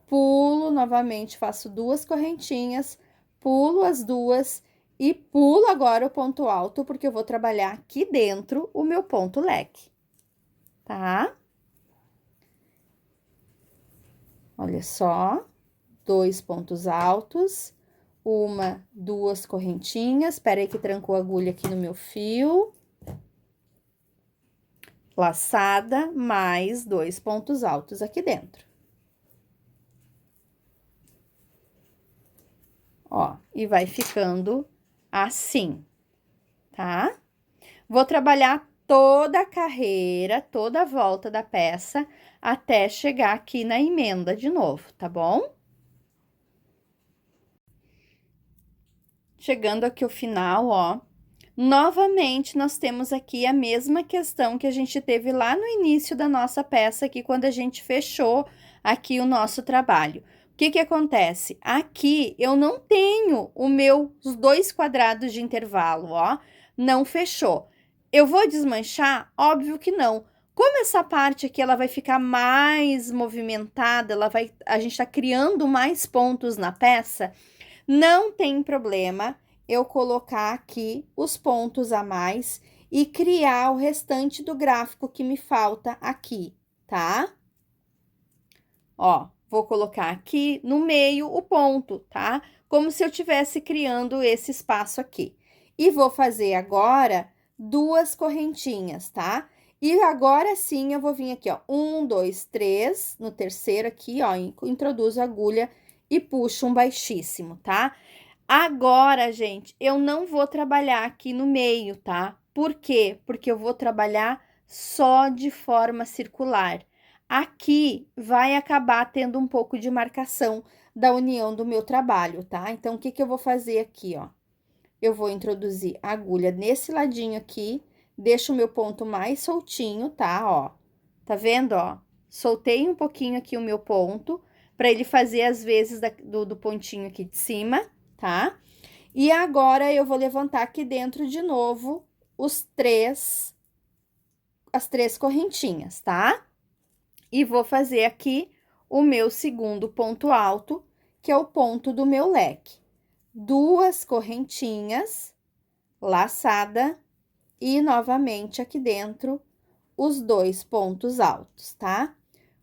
Pulo novamente, faço duas correntinhas, pulo as duas e pulo agora o ponto alto, porque eu vou trabalhar aqui dentro o meu ponto leque, tá? Olha só, dois pontos altos, uma, duas correntinhas, espera aí que trancou a agulha aqui no meu fio. Laçada, mais dois pontos altos aqui dentro. Ó, e vai ficando assim, tá? Vou trabalhar toda a carreira, toda a volta da peça, até chegar aqui na emenda de novo, tá bom? Chegando aqui ao final, ó, novamente nós temos aqui a mesma questão que a gente teve lá no início da nossa peça aqui, quando a gente fechou aqui o nosso trabalho. O que que acontece? Aqui eu não tenho os dois quadrados de intervalo, ó, não fechou. Eu vou desmanchar? Óbvio que não. Como essa parte aqui ela vai ficar mais movimentada, a gente tá criando mais pontos na peça, não tem problema eu colocar aqui os pontos a mais e criar o restante do gráfico que me falta aqui, tá? Ó, vou colocar aqui no meio o ponto, tá? Como se eu tivesse criando esse espaço aqui. E vou fazer agora duas correntinhas, tá? E agora sim eu vou vir aqui, ó, um, dois, três, no terceiro aqui, ó, introduzo a agulha e puxo um baixíssimo, tá? Agora, gente, eu não vou trabalhar aqui no meio, tá? Por quê? Porque eu vou trabalhar só de forma circular. Aqui vai acabar tendo um pouco de marcação da união do meu trabalho, tá? Então, o que que eu vou fazer aqui, ó? Eu vou introduzir a agulha nesse ladinho aqui, deixo o meu ponto mais soltinho, tá? Ó, tá vendo, ó? Soltei um pouquinho aqui o meu ponto, pra ele fazer as vezes do pontinho aqui de cima, tá? E agora, eu vou levantar aqui dentro de novo as três correntinhas, tá? E vou fazer aqui o meu segundo ponto alto, que é o ponto do meu leque. Duas correntinhas, laçada, e novamente aqui dentro, os dois pontos altos, tá?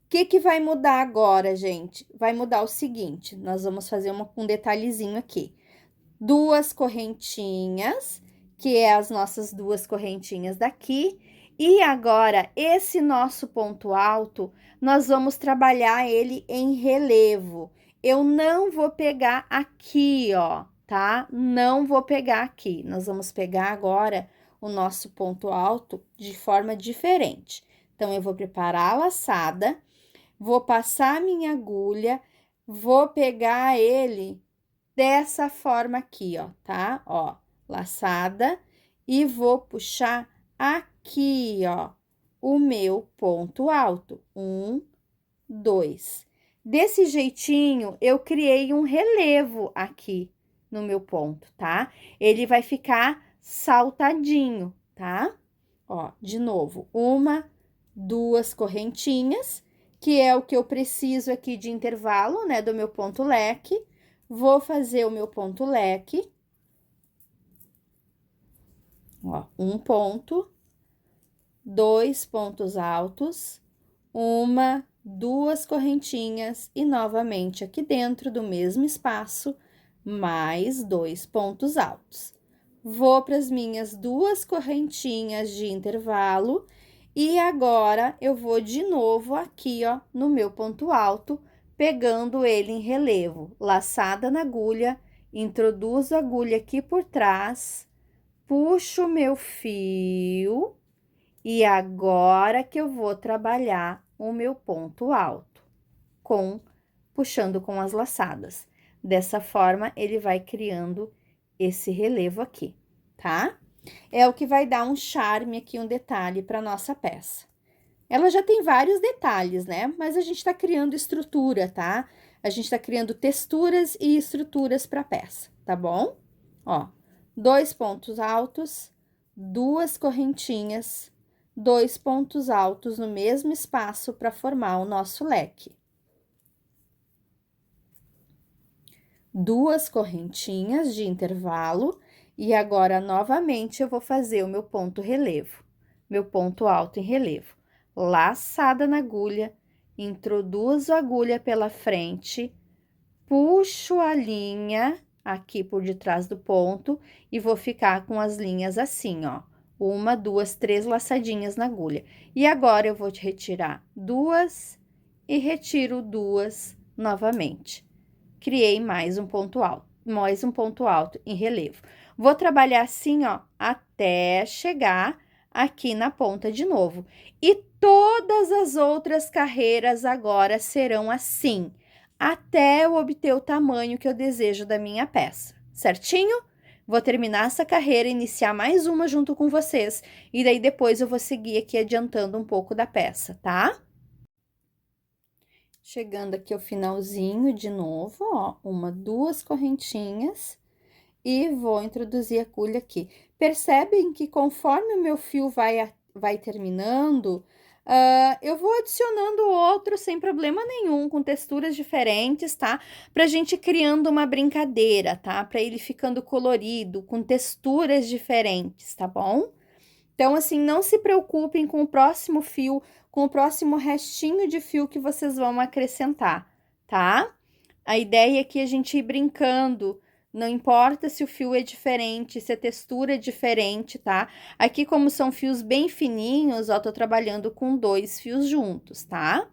O que que vai mudar agora, gente? Vai mudar o seguinte, nós vamos fazer um detalhezinho aqui. Duas correntinhas, que é as nossas duas correntinhas daqui. E agora, esse nosso ponto alto, nós vamos trabalhar ele em relevo. Eu não vou pegar aqui, ó, tá? Não vou pegar aqui. Nós vamos pegar agora o nosso ponto alto de forma diferente. Então, eu vou preparar a laçada, vou passar a minha agulha, vou pegar ele dessa forma aqui, ó, tá? Ó, laçada, e vou puxar aqui, ó, o meu ponto alto. 1, 2. Desse jeitinho, eu criei um relevo aqui no meu ponto, tá? Ele vai ficar saltadinho, tá? Ó, de novo, 1, 2 correntinhas, que é o que eu preciso aqui de intervalo, né, do meu ponto leque. Vou fazer o meu ponto leque. Ó, um ponto, dois pontos altos, 1, 2 correntinhas e novamente aqui dentro do mesmo espaço, mais 2 pontos altos. Vou para as minhas 2 correntinhas de intervalo e agora eu vou de novo aqui, ó, no meu ponto alto, pegando ele em relevo, laçada na agulha, introduzo a agulha aqui por trás, puxo o meu fio e agora que eu vou trabalhar o meu ponto alto, puxando com as laçadas. Dessa forma, ele vai criando esse relevo aqui, tá? É o que vai dar um charme aqui, um detalhe para nossa peça. Ela já tem vários detalhes, né? Mas a gente tá criando estrutura, tá? A gente tá criando texturas e estruturas para a peça, tá bom? Ó, 2 pontos altos, 2 correntinhas, 2 pontos altos no mesmo espaço para formar o nosso leque. 2 correntinhas de intervalo e agora novamente eu vou fazer o meu ponto relevo, meu ponto alto em relevo. Laçada na agulha, introduzo a agulha pela frente, puxo a linha aqui por detrás do ponto e vou ficar com as linhas assim, ó. 1, 2, 3 laçadinhas na agulha. E agora eu vou retirar 2 e retiro 2 novamente. Criei mais um ponto alto em relevo. Vou trabalhar assim, ó, até chegar aqui na ponta de novo. E todas as outras carreiras agora serão assim, até eu obter o tamanho que eu desejo da minha peça, certinho? Vou terminar essa carreira, iniciar mais uma junto com vocês, e daí depois eu vou seguir aqui adiantando um pouco da peça, tá? Chegando aqui ao finalzinho de novo, ó, 1, 2 correntinhas. E vou introduzir a agulha aqui. Percebem que conforme o meu fio vai terminando, eu vou adicionando outro sem problema nenhum, com texturas diferentes, tá? Pra gente criando uma brincadeira, tá? Pra ele ficando colorido, com texturas diferentes, tá bom? Então, assim, não se preocupem com o próximo fio, com o próximo restinho de fio que vocês vão acrescentar, tá? A ideia é que a gente ir brincando. Não importa se o fio é diferente, se a textura é diferente, tá? Aqui, como são fios bem fininhos, ó, tô trabalhando com 2 fios juntos, tá?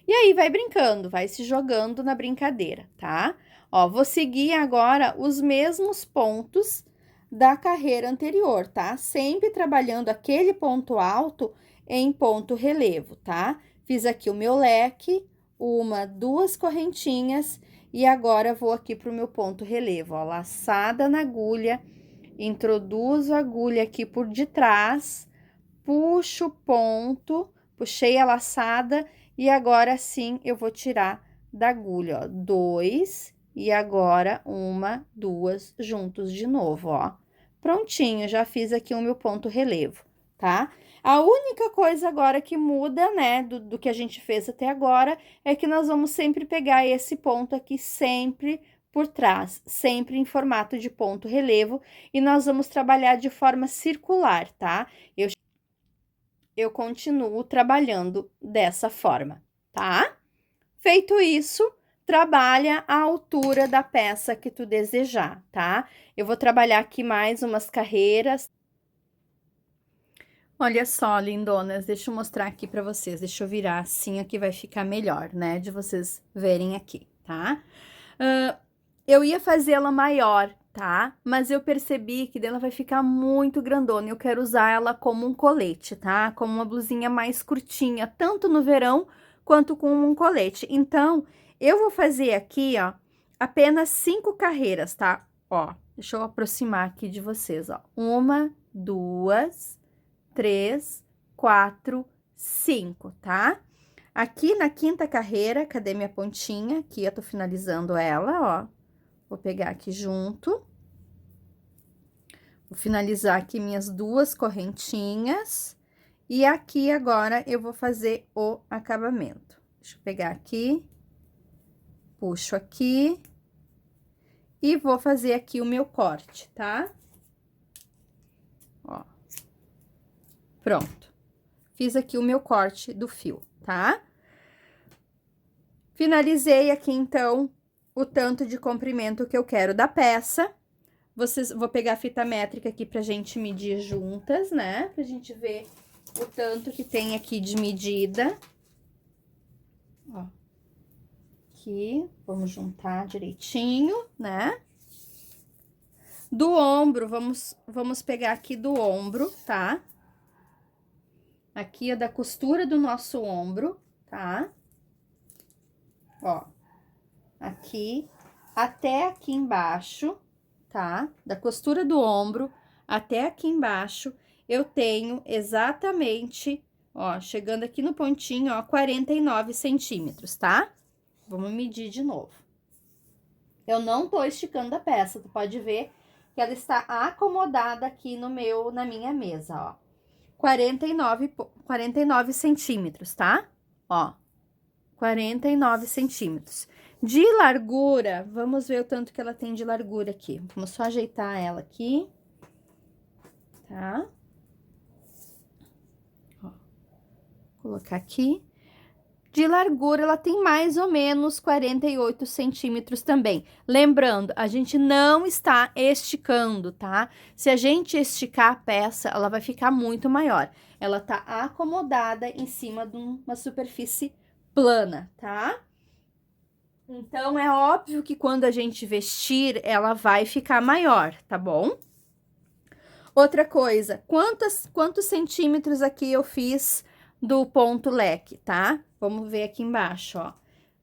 E aí, vai brincando, vai se jogando na brincadeira, tá? Ó, vou seguir agora os mesmos pontos da carreira anterior, tá? Sempre trabalhando aquele ponto alto em ponto relevo, tá? Fiz aqui o meu leque, 1, 2 correntinhas. E agora, vou aqui pro meu ponto relevo, ó, laçada na agulha, Introduzo a agulha aqui por detrás, puxo o ponto, puxei a laçada e agora sim eu vou tirar da agulha, ó, 2 e agora 1, 2 juntos de novo, ó. Prontinho, já fiz aqui o meu ponto relevo, tá? A única coisa agora que muda, né, do que a gente fez até agora, é que nós vamos sempre pegar esse ponto aqui sempre por trás, sempre em formato de ponto relevo, e nós vamos trabalhar de forma circular, tá? Eu continuo trabalhando dessa forma, tá? Feito isso, trabalha a altura da peça que tu desejar, tá? Eu vou trabalhar aqui mais umas carreiras. Olha só, lindonas, deixa eu mostrar aqui pra vocês. Deixa eu virar assim, aqui vai ficar melhor, né? De vocês verem aqui, tá? Eu ia fazer ela maior, tá? Mas eu percebi que dela vai ficar muito grandona. Eu quero usar ela como um colete, tá? Como uma blusinha mais curtinha, tanto no verão quanto com um colete. Então, eu vou fazer aqui, ó, apenas 5 carreiras, tá? Ó, deixa eu aproximar aqui de vocês, ó. 1, 2, 3, 4, 5, tá? Aqui na 5ª carreira, cadê minha pontinha? Aqui eu tô finalizando ela, ó. Vou pegar aqui junto. Vou finalizar aqui minhas 2 correntinhas. E aqui agora eu vou fazer o acabamento. Deixa eu pegar aqui. Puxo aqui. E vou fazer aqui o meu corte, tá? Ó. Pronto. Fiz aqui o meu corte do fio, tá? Finalizei aqui, então, o tanto de comprimento que eu quero da peça. Vou pegar a fita métrica aqui pra gente medir juntas, né? Pra gente ver o tanto que tem aqui de medida. Ó. Aqui, vamos juntar direitinho, né? Do ombro, vamos pegar aqui do ombro, tá? Aqui é da costura do nosso ombro, tá? Ó, aqui até aqui embaixo, tá? Da costura do ombro até aqui embaixo, eu tenho exatamente, ó, chegando aqui no pontinho, ó, 49 centímetros, tá? Vamos medir de novo. Eu não tô esticando a peça, tu pode ver que ela está acomodada aqui na minha mesa, ó. 49 centímetros, tá? Ó, 49 centímetros. De largura, vamos ver o tanto que ela tem de largura aqui. Vamos só ajeitar ela aqui, tá? Ó, colocar aqui. De largura, ela tem mais ou menos 48 centímetros também. Lembrando, a gente não está esticando, tá? Se a gente esticar a peça, ela vai ficar muito maior. Ela tá acomodada em cima de uma superfície plana, tá? Então, é óbvio que quando a gente vestir, ela vai ficar maior, tá bom? Outra coisa, quantos centímetros aqui eu fiz do ponto leque, tá? Vamos ver aqui embaixo, ó.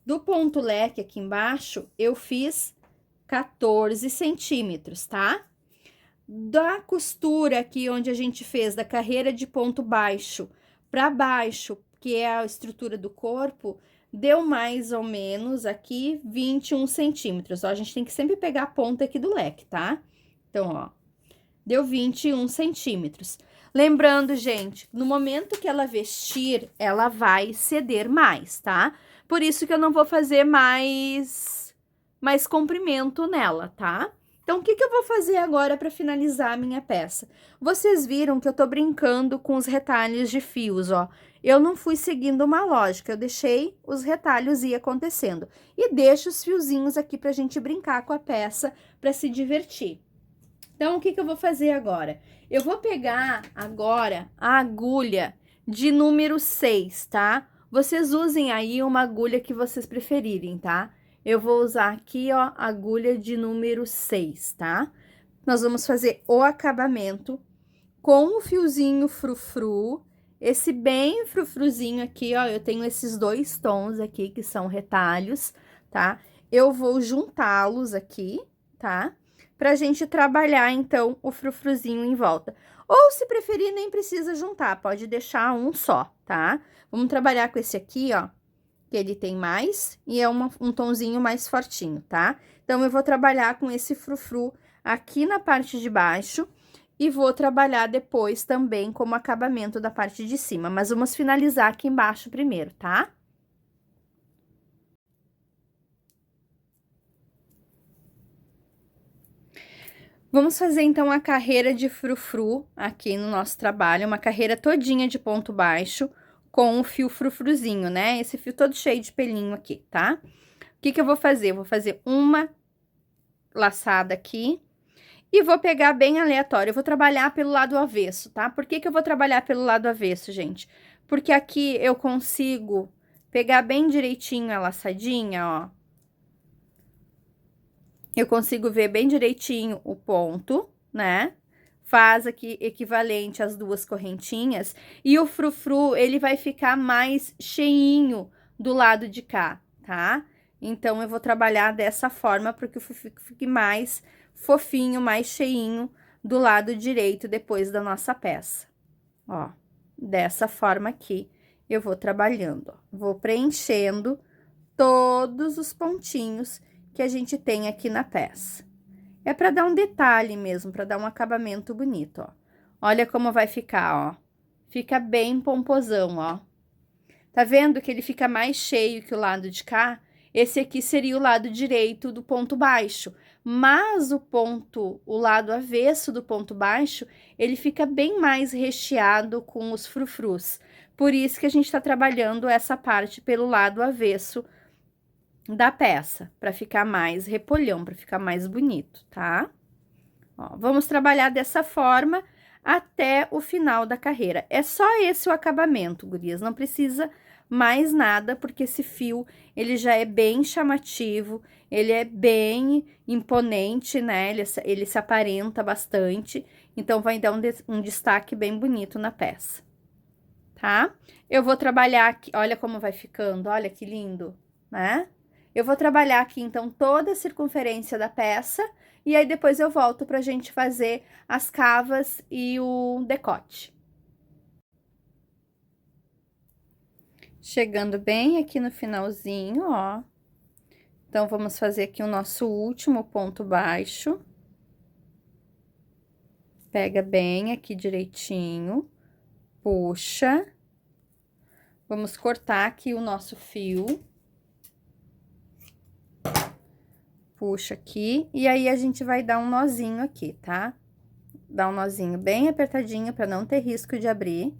Do ponto leque aqui embaixo, eu fiz 14 centímetros, tá? Da costura aqui onde a gente fez da carreira de ponto baixo para baixo, que é a estrutura do corpo, deu mais ou menos aqui 21 centímetros. Ó, a gente tem que sempre pegar a ponta aqui do leque, tá? Então, ó, deu 21 centímetros. Lembrando, gente, no momento que ela vestir, ela vai ceder mais, tá? Por isso que eu não vou fazer mais comprimento nela, tá? Então, o que eu vou fazer agora para finalizar a minha peça? Vocês viram que eu tô brincando com os retalhos de fios, ó. Eu não fui seguindo uma lógica, eu deixei os retalhos ir acontecendo. E deixo os fiozinhos aqui pra gente brincar com a peça, pra se divertir. Então, o que eu vou fazer agora? Eu vou pegar agora a agulha de número 6, tá? Vocês usem aí uma agulha que vocês preferirem, tá? Eu vou usar aqui, ó, a agulha de número 6, tá? Nós vamos fazer o acabamento com o fiozinho frufru, esse bem frufruzinho aqui, ó, eu tenho esses 2 tons aqui, que são retalhos, tá? Eu vou juntá-los aqui, tá? pra gente trabalhar, então, o frufruzinho em volta. Ou, se preferir, nem precisa juntar, pode deixar um só, tá? Vamos trabalhar com esse aqui, ó, que ele tem mais e é um tonzinho mais fortinho, tá? Então, eu vou trabalhar com esse frufru aqui na parte de baixo e vou trabalhar depois também como acabamento da parte de cima, mas vamos finalizar aqui embaixo primeiro, tá? Vamos fazer, então, a carreira de frufru aqui no nosso trabalho, uma carreira todinha de ponto baixo com o fio frufruzinho, né? Esse fio todo cheio de pelinho aqui, tá? O que que eu vou fazer? Eu vou fazer uma laçada aqui e vou pegar bem aleatório. Eu vou trabalhar pelo lado avesso, tá? Por que que eu vou trabalhar pelo lado avesso, gente? Porque aqui eu consigo pegar bem direitinho a laçadinha, ó. Eu consigo ver bem direitinho o ponto, né? Faz aqui equivalente às duas correntinhas. E o frufru, ele vai ficar mais cheinho do lado de cá, tá? Então, eu vou trabalhar dessa forma para que o frufru fique mais fofinho, mais cheinho do lado direito depois da nossa peça. Ó, dessa forma aqui, eu vou trabalhando, ó. Vou preenchendo todos os pontinhos que a gente tem aqui na peça. É para dar um detalhe mesmo, para dar um acabamento bonito, ó. Olha como vai ficar, ó. Fica bem pomposão, ó. Tá vendo que ele fica mais cheio que o lado de cá? Esse aqui seria o lado direito do ponto baixo, mas o lado avesso do ponto baixo, ele fica bem mais recheado com os frufrus. Por isso que a gente tá trabalhando essa parte pelo lado avesso da peça, para ficar mais repolhão, para ficar mais bonito, tá? Ó, vamos trabalhar dessa forma até o final da carreira. É só esse o acabamento, gurias, não precisa mais nada, porque esse fio, ele já é bem chamativo, ele é bem imponente, né? Ele se aparenta bastante, então vai dar um destaque bem bonito na peça, tá? Eu vou trabalhar aqui, olha como vai ficando, olha que lindo, né? Eu vou trabalhar aqui, então, toda a circunferência da peça, e aí depois eu volto pra gente fazer as cavas e o decote. Chegando bem aqui no finalzinho, ó. Então, vamos fazer aqui o nosso último ponto baixo. Pega bem aqui direitinho, puxa. Vamos cortar aqui o nosso fio. Puxa aqui, e aí a gente vai dar um nozinho aqui, tá? Dá um nozinho bem apertadinho para não ter risco de abrir.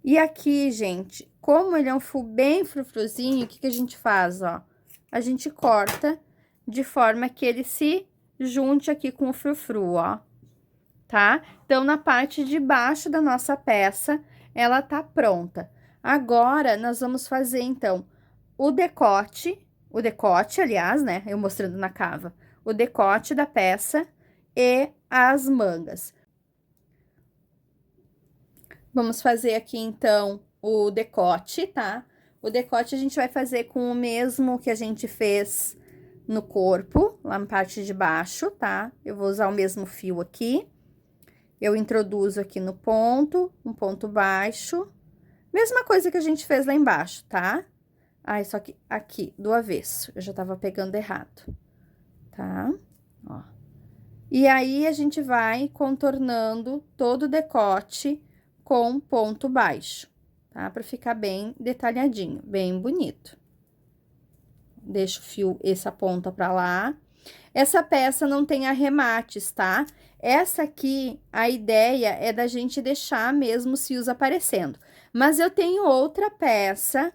E aqui, gente, como ele é um fio bem frufruzinho, o que que a gente faz, ó? A gente corta de forma que ele se junte aqui com o frufru, ó, tá? Então, na parte de baixo da nossa peça, ela tá pronta. Agora, nós vamos fazer, então, o decote, aliás, né? Eu mostrando na cava, o decote da peça e as mangas. Vamos fazer aqui, então, o decote, tá? O decote a gente vai fazer com o mesmo que a gente fez no corpo, lá na parte de baixo, tá? Eu vou usar o mesmo fio aqui. Eu introduzo aqui no ponto, um ponto baixo. Mesma coisa que a gente fez lá embaixo, tá? Ah, só que aqui, do avesso, eu já tava pegando errado, tá? Ó. E aí, a gente vai contornando todo o decote com ponto baixo, tá? Pra ficar bem detalhadinho, bem bonito. Deixa o fio, essa ponta pra lá. Essa peça não tem arremates, tá? Essa aqui, a ideia é da gente deixar mesmo os fios aparecendo. Mas eu tenho outra peça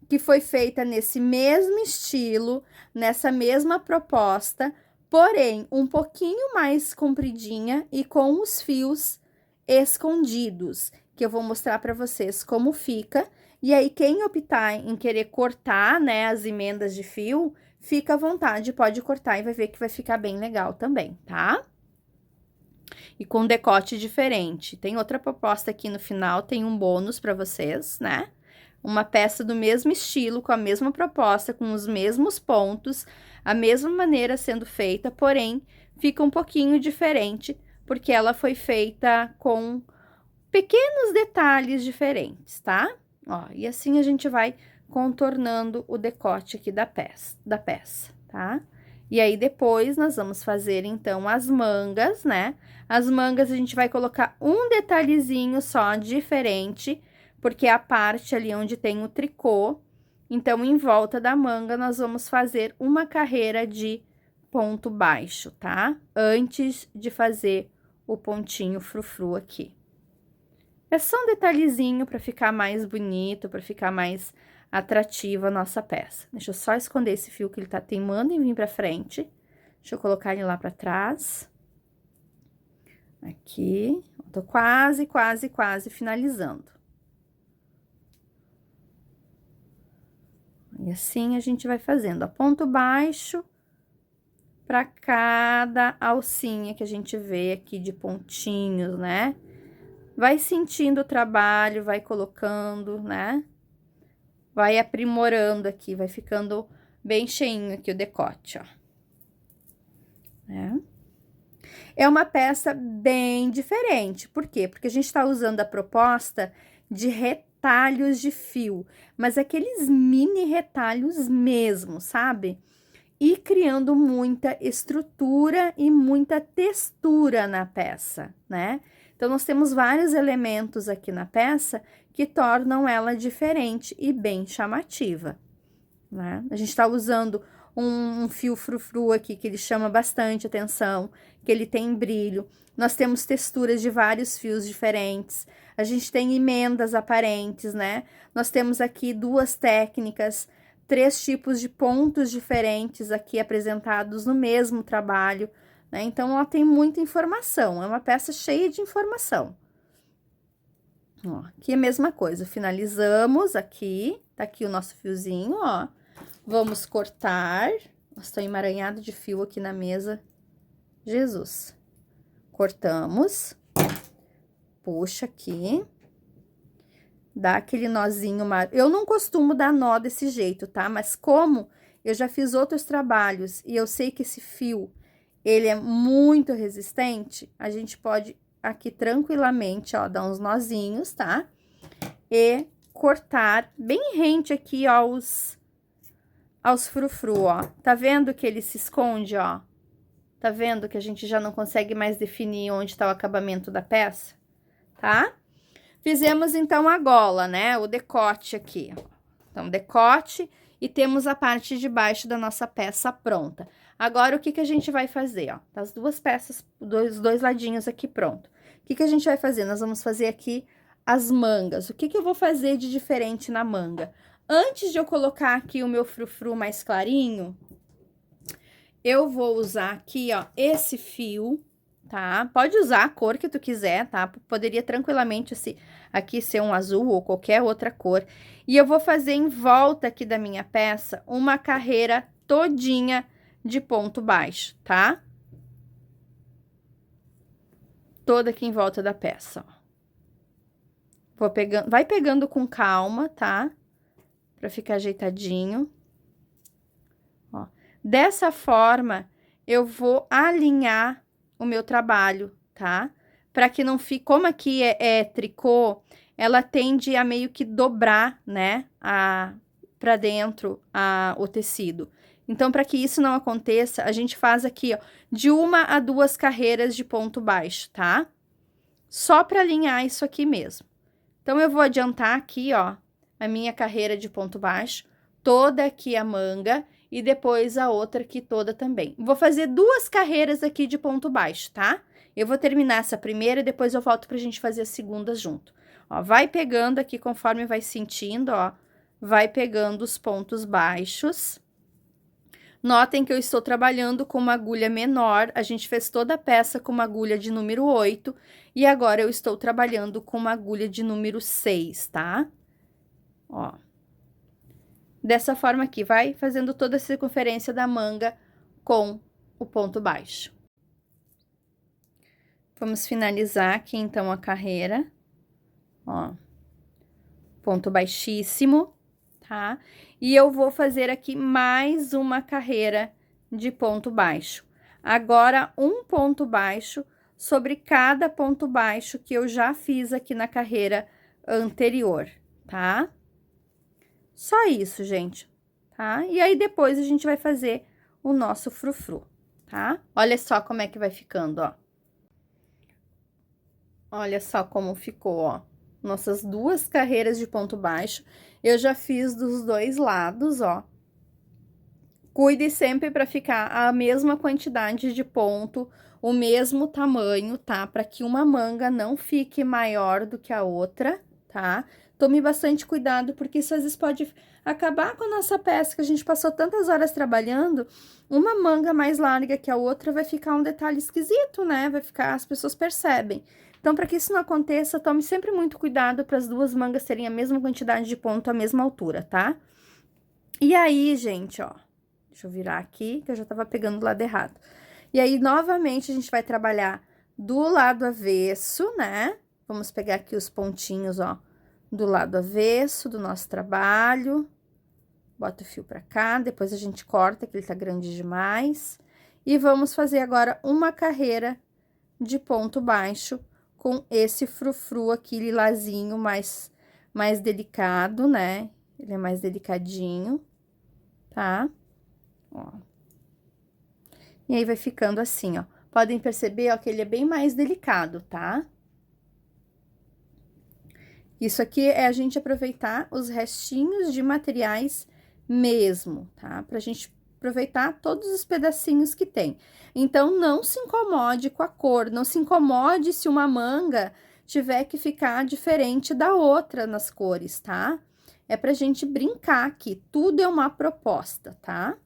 que foi feita nesse mesmo estilo, nessa mesma proposta, porém, um pouquinho mais compridinha e com os fios escondidos, que eu vou mostrar para vocês como fica. E aí, quem optar em querer cortar, né, as emendas de fio, fica à vontade, pode cortar e vai ver que vai ficar bem legal também, tá? E com decote diferente. Tem outra proposta aqui no final, tem um bônus para vocês, né? Uma peça do mesmo estilo, com a mesma proposta, com os mesmos pontos, a mesma maneira sendo feita, porém, fica um pouquinho diferente, porque ela foi feita com pequenos detalhes diferentes, tá? Ó, e assim a gente vai contornando o decote aqui da peça, tá? E aí, depois, nós vamos fazer, então, as mangas, né? As mangas, a gente vai colocar um detalhezinho só diferente, porque é a parte ali onde tem o tricô. Então, em volta da manga, nós vamos fazer uma carreira de ponto baixo, tá? Antes de fazer o pontinho frufru aqui. É só um detalhezinho para ficar mais bonito, para ficar mais atrativa a nossa peça. Deixa eu só esconder esse fio que ele tá teimando em vir pra frente. Deixa eu colocar ele lá pra trás. Aqui. Tô quase finalizando. E assim a gente vai fazendo, ó, ponto baixo para cada alcinha que a gente vê aqui de pontinhos, né? Vai sentindo o trabalho, vai colocando, né? Vai aprimorando aqui, vai ficando bem cheinho aqui o decote, ó. É uma peça bem diferente. Por quê? Porque a gente tá usando a proposta de retalhos de fio, mas aqueles mini retalhos mesmo, sabe? E criando muita estrutura e muita textura na peça, né? Então, nós temos vários elementos aqui na peça que tornam ela diferente e bem chamativa, né? A gente tá usando um fio frufru aqui que ele chama bastante atenção, que ele tem brilho. Nós temos texturas de vários fios diferentes. A gente tem emendas aparentes, né? Nós temos aqui duas técnicas, 3 tipos de pontos diferentes aqui apresentados no mesmo trabalho, né? Então, ela tem muita informação, é uma peça cheia de informação. Ó, aqui é a mesma coisa, finalizamos aqui, tá aqui o nosso fiozinho, ó. Vamos cortar. Nossa, tô emaranhado de fio aqui na mesa. Jesus. Cortamos. Puxa aqui. Dá aquele nozinho. Eu não costumo dar nó desse jeito, tá? Mas como eu já fiz outros trabalhos e eu sei que esse fio, ele é muito resistente, a gente pode aqui tranquilamente, ó, dar uns nozinhos, tá? E cortar bem rente aqui, ó, aos frufru, ó. Tá vendo que ele se esconde, ó? Tá vendo que a gente já não consegue mais definir onde tá o acabamento da peça, tá? Fizemos, então, a gola, né? O decote aqui. Então, decote e temos a parte de baixo da nossa peça pronta. Agora, o que que a gente vai fazer, ó? Tá as duas peças, os dois ladinhos aqui pronto. O que que a gente vai fazer? Nós vamos fazer aqui as mangas. O que que eu vou fazer de diferente na manga? Antes de eu colocar aqui o meu frufru mais clarinho, eu vou usar aqui, ó, esse fio, tá? Pode usar a cor que tu quiser, tá? Poderia tranquilamente aqui ser um azul ou qualquer outra cor. E eu vou fazer em volta aqui da minha peça uma carreira todinha de ponto baixo, tá? Toda aqui em volta da peça, ó. Vou pegando, vai pegando com calma, tá? Pra ficar ajeitadinho. Ó. Dessa forma, eu vou alinhar o meu trabalho, tá? Para que não fique, como aqui é tricô, ela tende a meio que dobrar, né? Para dentro o tecido. Então, para que isso não aconteça, a gente faz aqui, ó, de 1 a 2 carreiras de ponto baixo, tá? Só para alinhar isso aqui mesmo. Então, eu vou adiantar aqui, ó, a minha carreira de ponto baixo, toda aqui a manga e depois a outra aqui toda também. Vou fazer 2 carreiras aqui de ponto baixo, tá? Eu vou terminar essa primeira e depois eu volto pra gente fazer a segunda junto. Ó, vai pegando aqui conforme vai sentindo, ó, vai pegando os pontos baixos. Notem que eu estou trabalhando com uma agulha menor, a gente fez toda a peça com uma agulha de número 8, e agora eu estou trabalhando com uma agulha de número 6, tá? Ó. Dessa forma aqui, vai fazendo toda a circunferência da manga com o ponto baixo. Vamos finalizar aqui, então, a carreira. Ó. Ponto baixíssimo, tá? E eu vou fazer aqui mais uma carreira de ponto baixo. Agora, um ponto baixo sobre cada ponto baixo que eu já fiz aqui na carreira anterior, tá? Só isso, gente, tá? E aí, depois, a gente vai fazer o nosso frufru, tá? Olha só como é que vai ficando, ó. Olha só como ficou, ó. Nossas duas carreiras de ponto baixo. Eu já fiz dos dois lados, ó. Cuide sempre para ficar a mesma quantidade de ponto, o mesmo tamanho, tá? Para que uma manga não fique maior do que a outra, tá? Tome bastante cuidado, porque isso às vezes pode acabar com a nossa peça, que a gente passou tantas horas trabalhando. Uma manga mais larga que a outra vai ficar um detalhe esquisito, né? Vai ficar, as pessoas percebem. Então, para que isso não aconteça, tome sempre muito cuidado para as duas mangas terem a mesma quantidade de ponto, a mesma altura, tá? E aí, gente, ó, deixa eu virar aqui, que eu já tava pegando do lado errado. E aí, novamente, a gente vai trabalhar do lado avesso, né? Vamos pegar aqui os pontinhos, ó, do lado avesso do nosso trabalho. Bota o fio pra cá, depois a gente corta, que ele tá grande demais. E vamos fazer agora uma carreira de ponto baixo com esse frufru aqui, lilazinho, mais delicado, né? Ele é mais delicadinho, tá? Ó. E aí, vai ficando assim, ó. Podem perceber, ó, que ele é bem mais delicado, tá? Isso aqui é a gente aproveitar os restinhos de materiais mesmo, tá? Pra gente aproveitar todos os pedacinhos que tem. Então, não se incomode com a cor, não se incomode se uma manga tiver que ficar diferente da outra nas cores, tá? É pra gente brincar aqui, tudo é uma proposta, tá?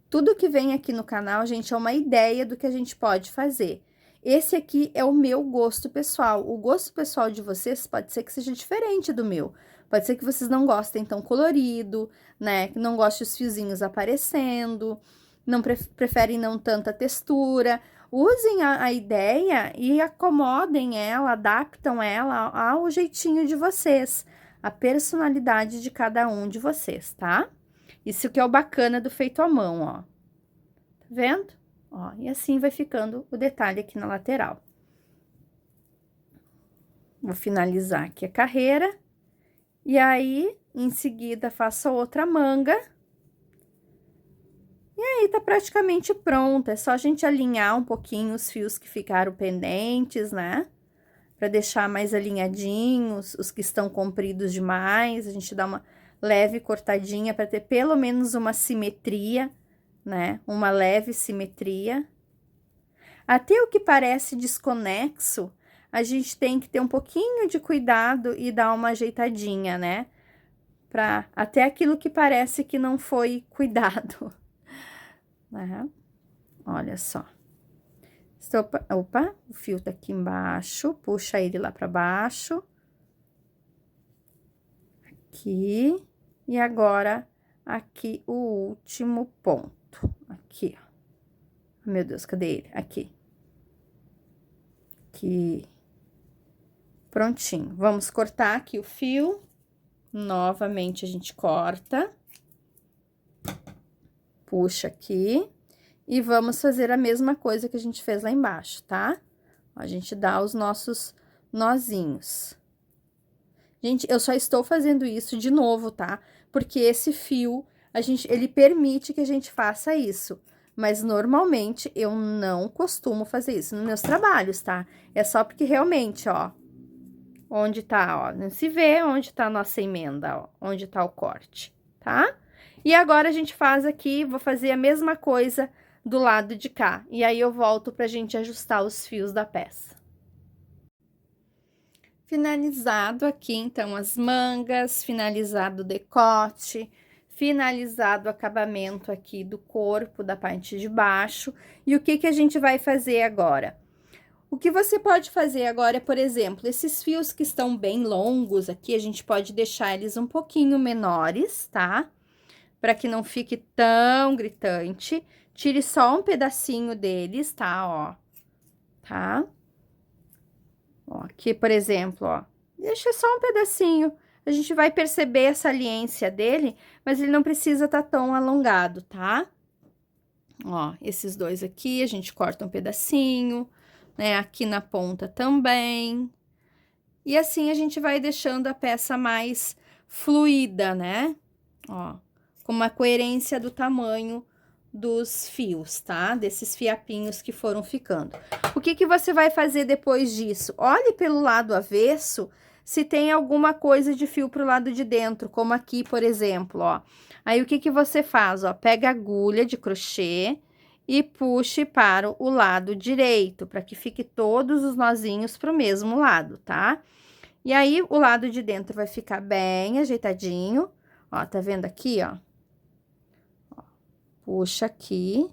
Tudo que vem aqui no canal, gente, é uma ideia do que a gente pode fazer. Esse aqui é o meu gosto pessoal. O gosto pessoal de vocês pode ser que seja diferente do meu. Pode ser que vocês não gostem tão colorido, né? Que não gostem os fiozinhos aparecendo, não preferem não tanta textura. Usem a ideia e acomodem ela, adaptam ela ao jeitinho de vocês, a personalidade de cada um de vocês, tá? Isso que é o bacana do feito à mão, ó. Tá vendo? Ó, e assim vai ficando o detalhe aqui na lateral. Vou finalizar aqui a carreira. E aí, em seguida, faço a outra manga. E aí, tá praticamente pronta. É só a gente alinhar um pouquinho os fios que ficaram pendentes, né? Pra deixar mais alinhadinhos, os que estão compridos demais. A gente dá uma leve cortadinha para ter pelo menos uma simetria, né? Uma leve simetria. Até o que parece desconexo, a gente tem que ter um pouquinho de cuidado e dar uma ajeitadinha, né? Pra até aquilo que parece que não foi cuidado. Né? Olha só. Opa, o fio tá aqui embaixo, puxa ele lá pra baixo. Aqui. E agora, aqui o último ponto. Aqui, ó. Meu Deus, cadê ele? Aqui. Aqui. Prontinho. Vamos cortar aqui o fio. Novamente, a gente corta. Puxa aqui. E vamos fazer a mesma coisa que a gente fez lá embaixo, tá? A gente dá os nossos nozinhos. Gente, eu só estou fazendo isso de novo, tá? Porque esse fio, ele permite que a gente faça isso. Mas, normalmente, eu não costumo fazer isso nos meus trabalhos, tá? É só porque, realmente, ó, onde tá, ó, não se vê onde tá a nossa emenda, ó, onde tá o corte, tá? E agora, a gente faz aqui, vou fazer a mesma coisa do lado de cá. E aí, eu volto pra gente ajustar os fios da peça. Finalizado aqui, então, as mangas, finalizado o decote, finalizado o acabamento aqui do corpo, da parte de baixo. E o que que a gente vai fazer agora? O que você pode fazer agora é, por exemplo, esses fios que estão bem longos aqui, a gente pode deixar eles um pouquinho menores, tá? Para que não fique tão gritante. Tire só um pedacinho deles, tá? Ó, tá? Ó, aqui, por exemplo, ó, deixa só um pedacinho. A gente vai perceber a saliência dele, mas ele não precisa estar tão alongado, tá? Ó, esses dois aqui, a gente corta um pedacinho, né? Aqui na ponta também. E assim a gente vai deixando a peça mais fluida, né? Ó, com uma coerência do tamanho dos fios, tá? Desses fiapinhos que foram ficando. O que que você vai fazer depois disso? Olhe pelo lado avesso se tem alguma coisa de fio pro lado de dentro, como aqui, por exemplo, ó. Aí, o que que você faz, ó? Pega a agulha de crochê e puxe para o lado direito, para que fique todos os nozinhos pro mesmo lado, tá? E aí, o lado de dentro vai ficar bem ajeitadinho. Ó, tá vendo aqui, ó? Puxa aqui.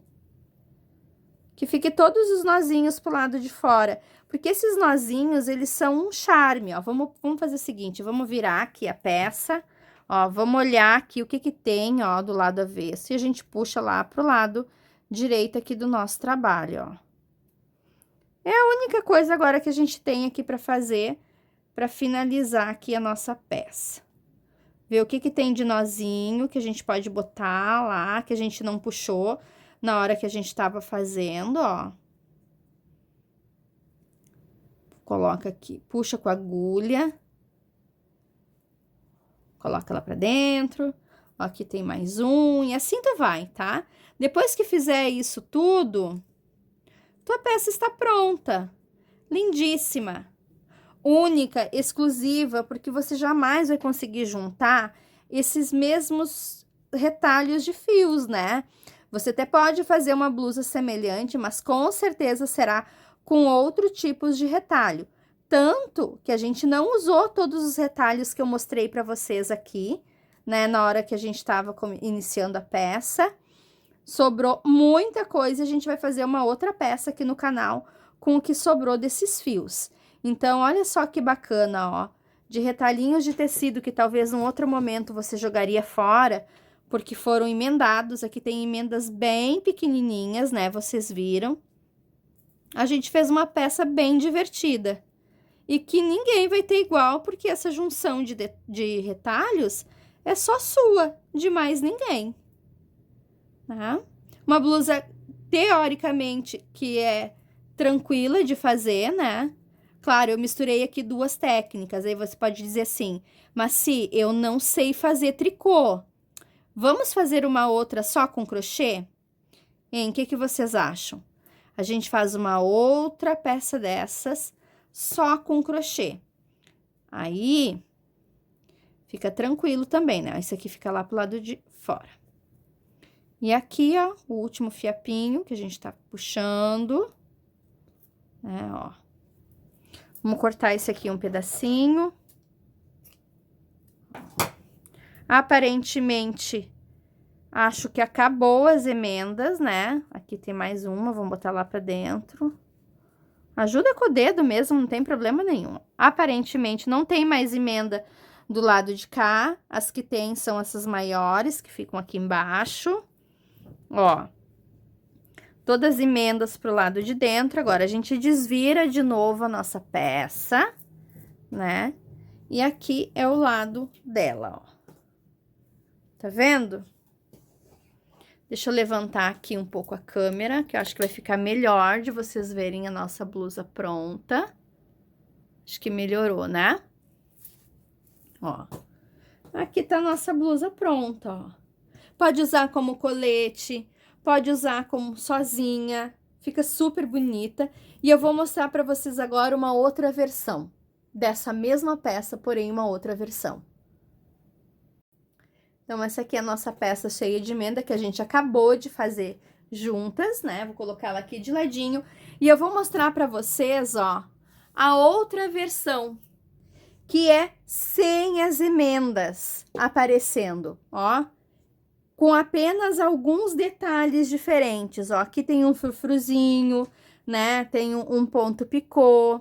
Que fique todos os nozinhos pro lado de fora. Porque esses nozinhos, eles são um charme, ó. Vamos fazer o seguinte, vamos virar aqui a peça. Ó, vamos olhar aqui o que que tem, ó, do lado avesso. E a gente puxa lá pro lado direito aqui do nosso trabalho, ó. É a única coisa agora que a gente tem aqui pra fazer, pra finalizar aqui a nossa peça. Ver o que que tem de nozinho que a gente pode botar lá, que a gente não puxou na hora que a gente tava fazendo, ó. Coloca aqui, puxa com a agulha. Coloca lá pra dentro. Ó, aqui tem mais um, e assim tu vai, tá? Depois que fizer isso tudo, tua peça está pronta. Lindíssima. Única, exclusiva, porque você jamais vai conseguir juntar esses mesmos retalhos de fios, né? Você até pode fazer uma blusa semelhante, mas com certeza será com outro tipos de retalho. Tanto que a gente não usou todos os retalhos que eu mostrei para vocês aqui, né? Na hora que a gente estava iniciando a peça. Sobrou muita coisa, a gente vai fazer uma outra peça aqui no canal com o que sobrou desses fios. Então, olha só que bacana, ó, de retalhinhos de tecido que talvez num outro momento você jogaria fora, porque foram emendados. Aqui tem emendas bem pequenininhas, né? Vocês viram. A gente fez uma peça bem divertida e que ninguém vai ter igual, porque essa junção de retalhos é só sua, de mais ninguém, tá? Uma blusa, teoricamente, que é tranquila de fazer, né? Claro, eu misturei aqui duas técnicas, aí você pode dizer assim, mas se eu não sei fazer tricô, vamos fazer uma outra só com crochê? Hein, o que que vocês acham? A gente faz uma outra peça dessas só com crochê. Aí, fica tranquilo também, né? Esse aqui fica lá pro lado de fora. E aqui, ó, o último fiapinho que a gente tá puxando, né, ó. Vamos cortar esse aqui um pedacinho. Aparentemente, acho que acabou as emendas, né? Aqui tem mais uma, vamos botar lá pra dentro. Ajuda com o dedo mesmo, não tem problema nenhum. Aparentemente, não tem mais emenda do lado de cá. As que tem são essas maiores, que ficam aqui embaixo. Ó. Todas as emendas pro lado de dentro. Agora, a gente desvira de novo a nossa peça, né? E aqui é o lado dela, ó. Tá vendo? Deixa eu levantar aqui um pouco a câmera, que eu acho que vai ficar melhor de vocês verem a nossa blusa pronta. Acho que melhorou, né? Ó. Aqui tá a nossa blusa pronta, ó. Pode usar como colete, pode usar como sozinha, fica super bonita. E eu vou mostrar pra vocês agora uma outra versão dessa mesma peça, porém uma outra versão. Então, essa aqui é a nossa peça cheia de emenda que a gente acabou de fazer juntas, né? Vou colocar ela aqui de ladinho. E eu vou mostrar pra vocês, ó, a outra versão, que é sem as emendas aparecendo, ó. Com apenas alguns detalhes diferentes, ó. Aqui tem um frufruzinho, né? Tem um ponto picô.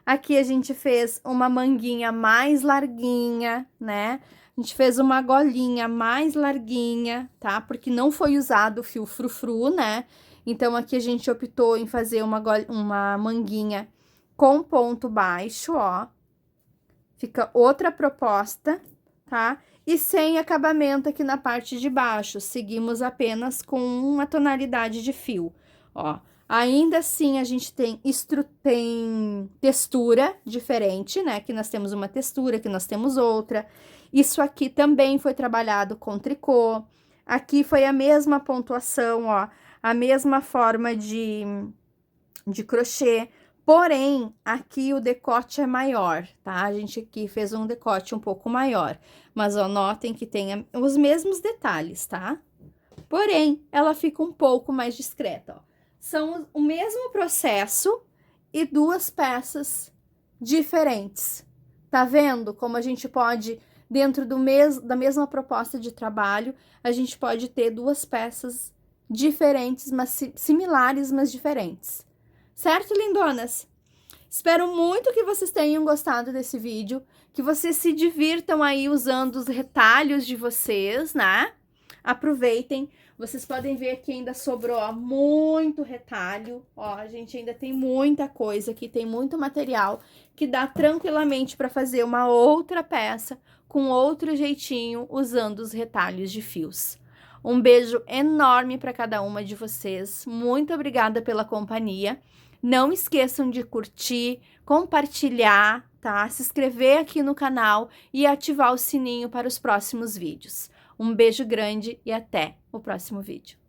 Aqui a gente fez uma manguinha mais larguinha, né? A gente fez uma golinha mais larguinha, tá? Porque não foi usado o fio frufru, né? Então, aqui a gente optou em fazer uma manguinha com ponto baixo, ó. Fica outra proposta, tá? E sem acabamento aqui na parte de baixo, seguimos apenas com uma tonalidade de fio, ó. Ainda assim, a gente tem textura diferente, né? Que nós temos uma textura, que nós temos outra. Isso aqui também foi trabalhado com tricô. Aqui foi a mesma pontuação, ó, a mesma forma de crochê. Porém, aqui o decote é maior, tá? A gente aqui fez um decote um pouco maior. Mas, ó, notem que tem os mesmos detalhes, tá? Porém, ela fica um pouco mais discreta, ó. São o mesmo processo e duas peças diferentes. Tá vendo como a gente pode, dentro da mesma proposta de trabalho, a gente pode ter duas peças diferentes, mas similares, mas diferentes. Certo, lindonas? Espero muito que vocês tenham gostado desse vídeo, que vocês se divirtam aí usando os retalhos de vocês, né? Aproveitem. Vocês podem ver que ainda sobrou, ó, muito retalho, ó, a gente ainda tem muita coisa aqui, tem muito material que dá tranquilamente para fazer uma outra peça com outro jeitinho usando os retalhos de fios. Um beijo enorme para cada uma de vocês, muito obrigada pela companhia. Não esqueçam de curtir, compartilhar, tá? Se inscrever aqui no canal e ativar o sininho para os próximos vídeos. Um beijo grande e até o próximo vídeo.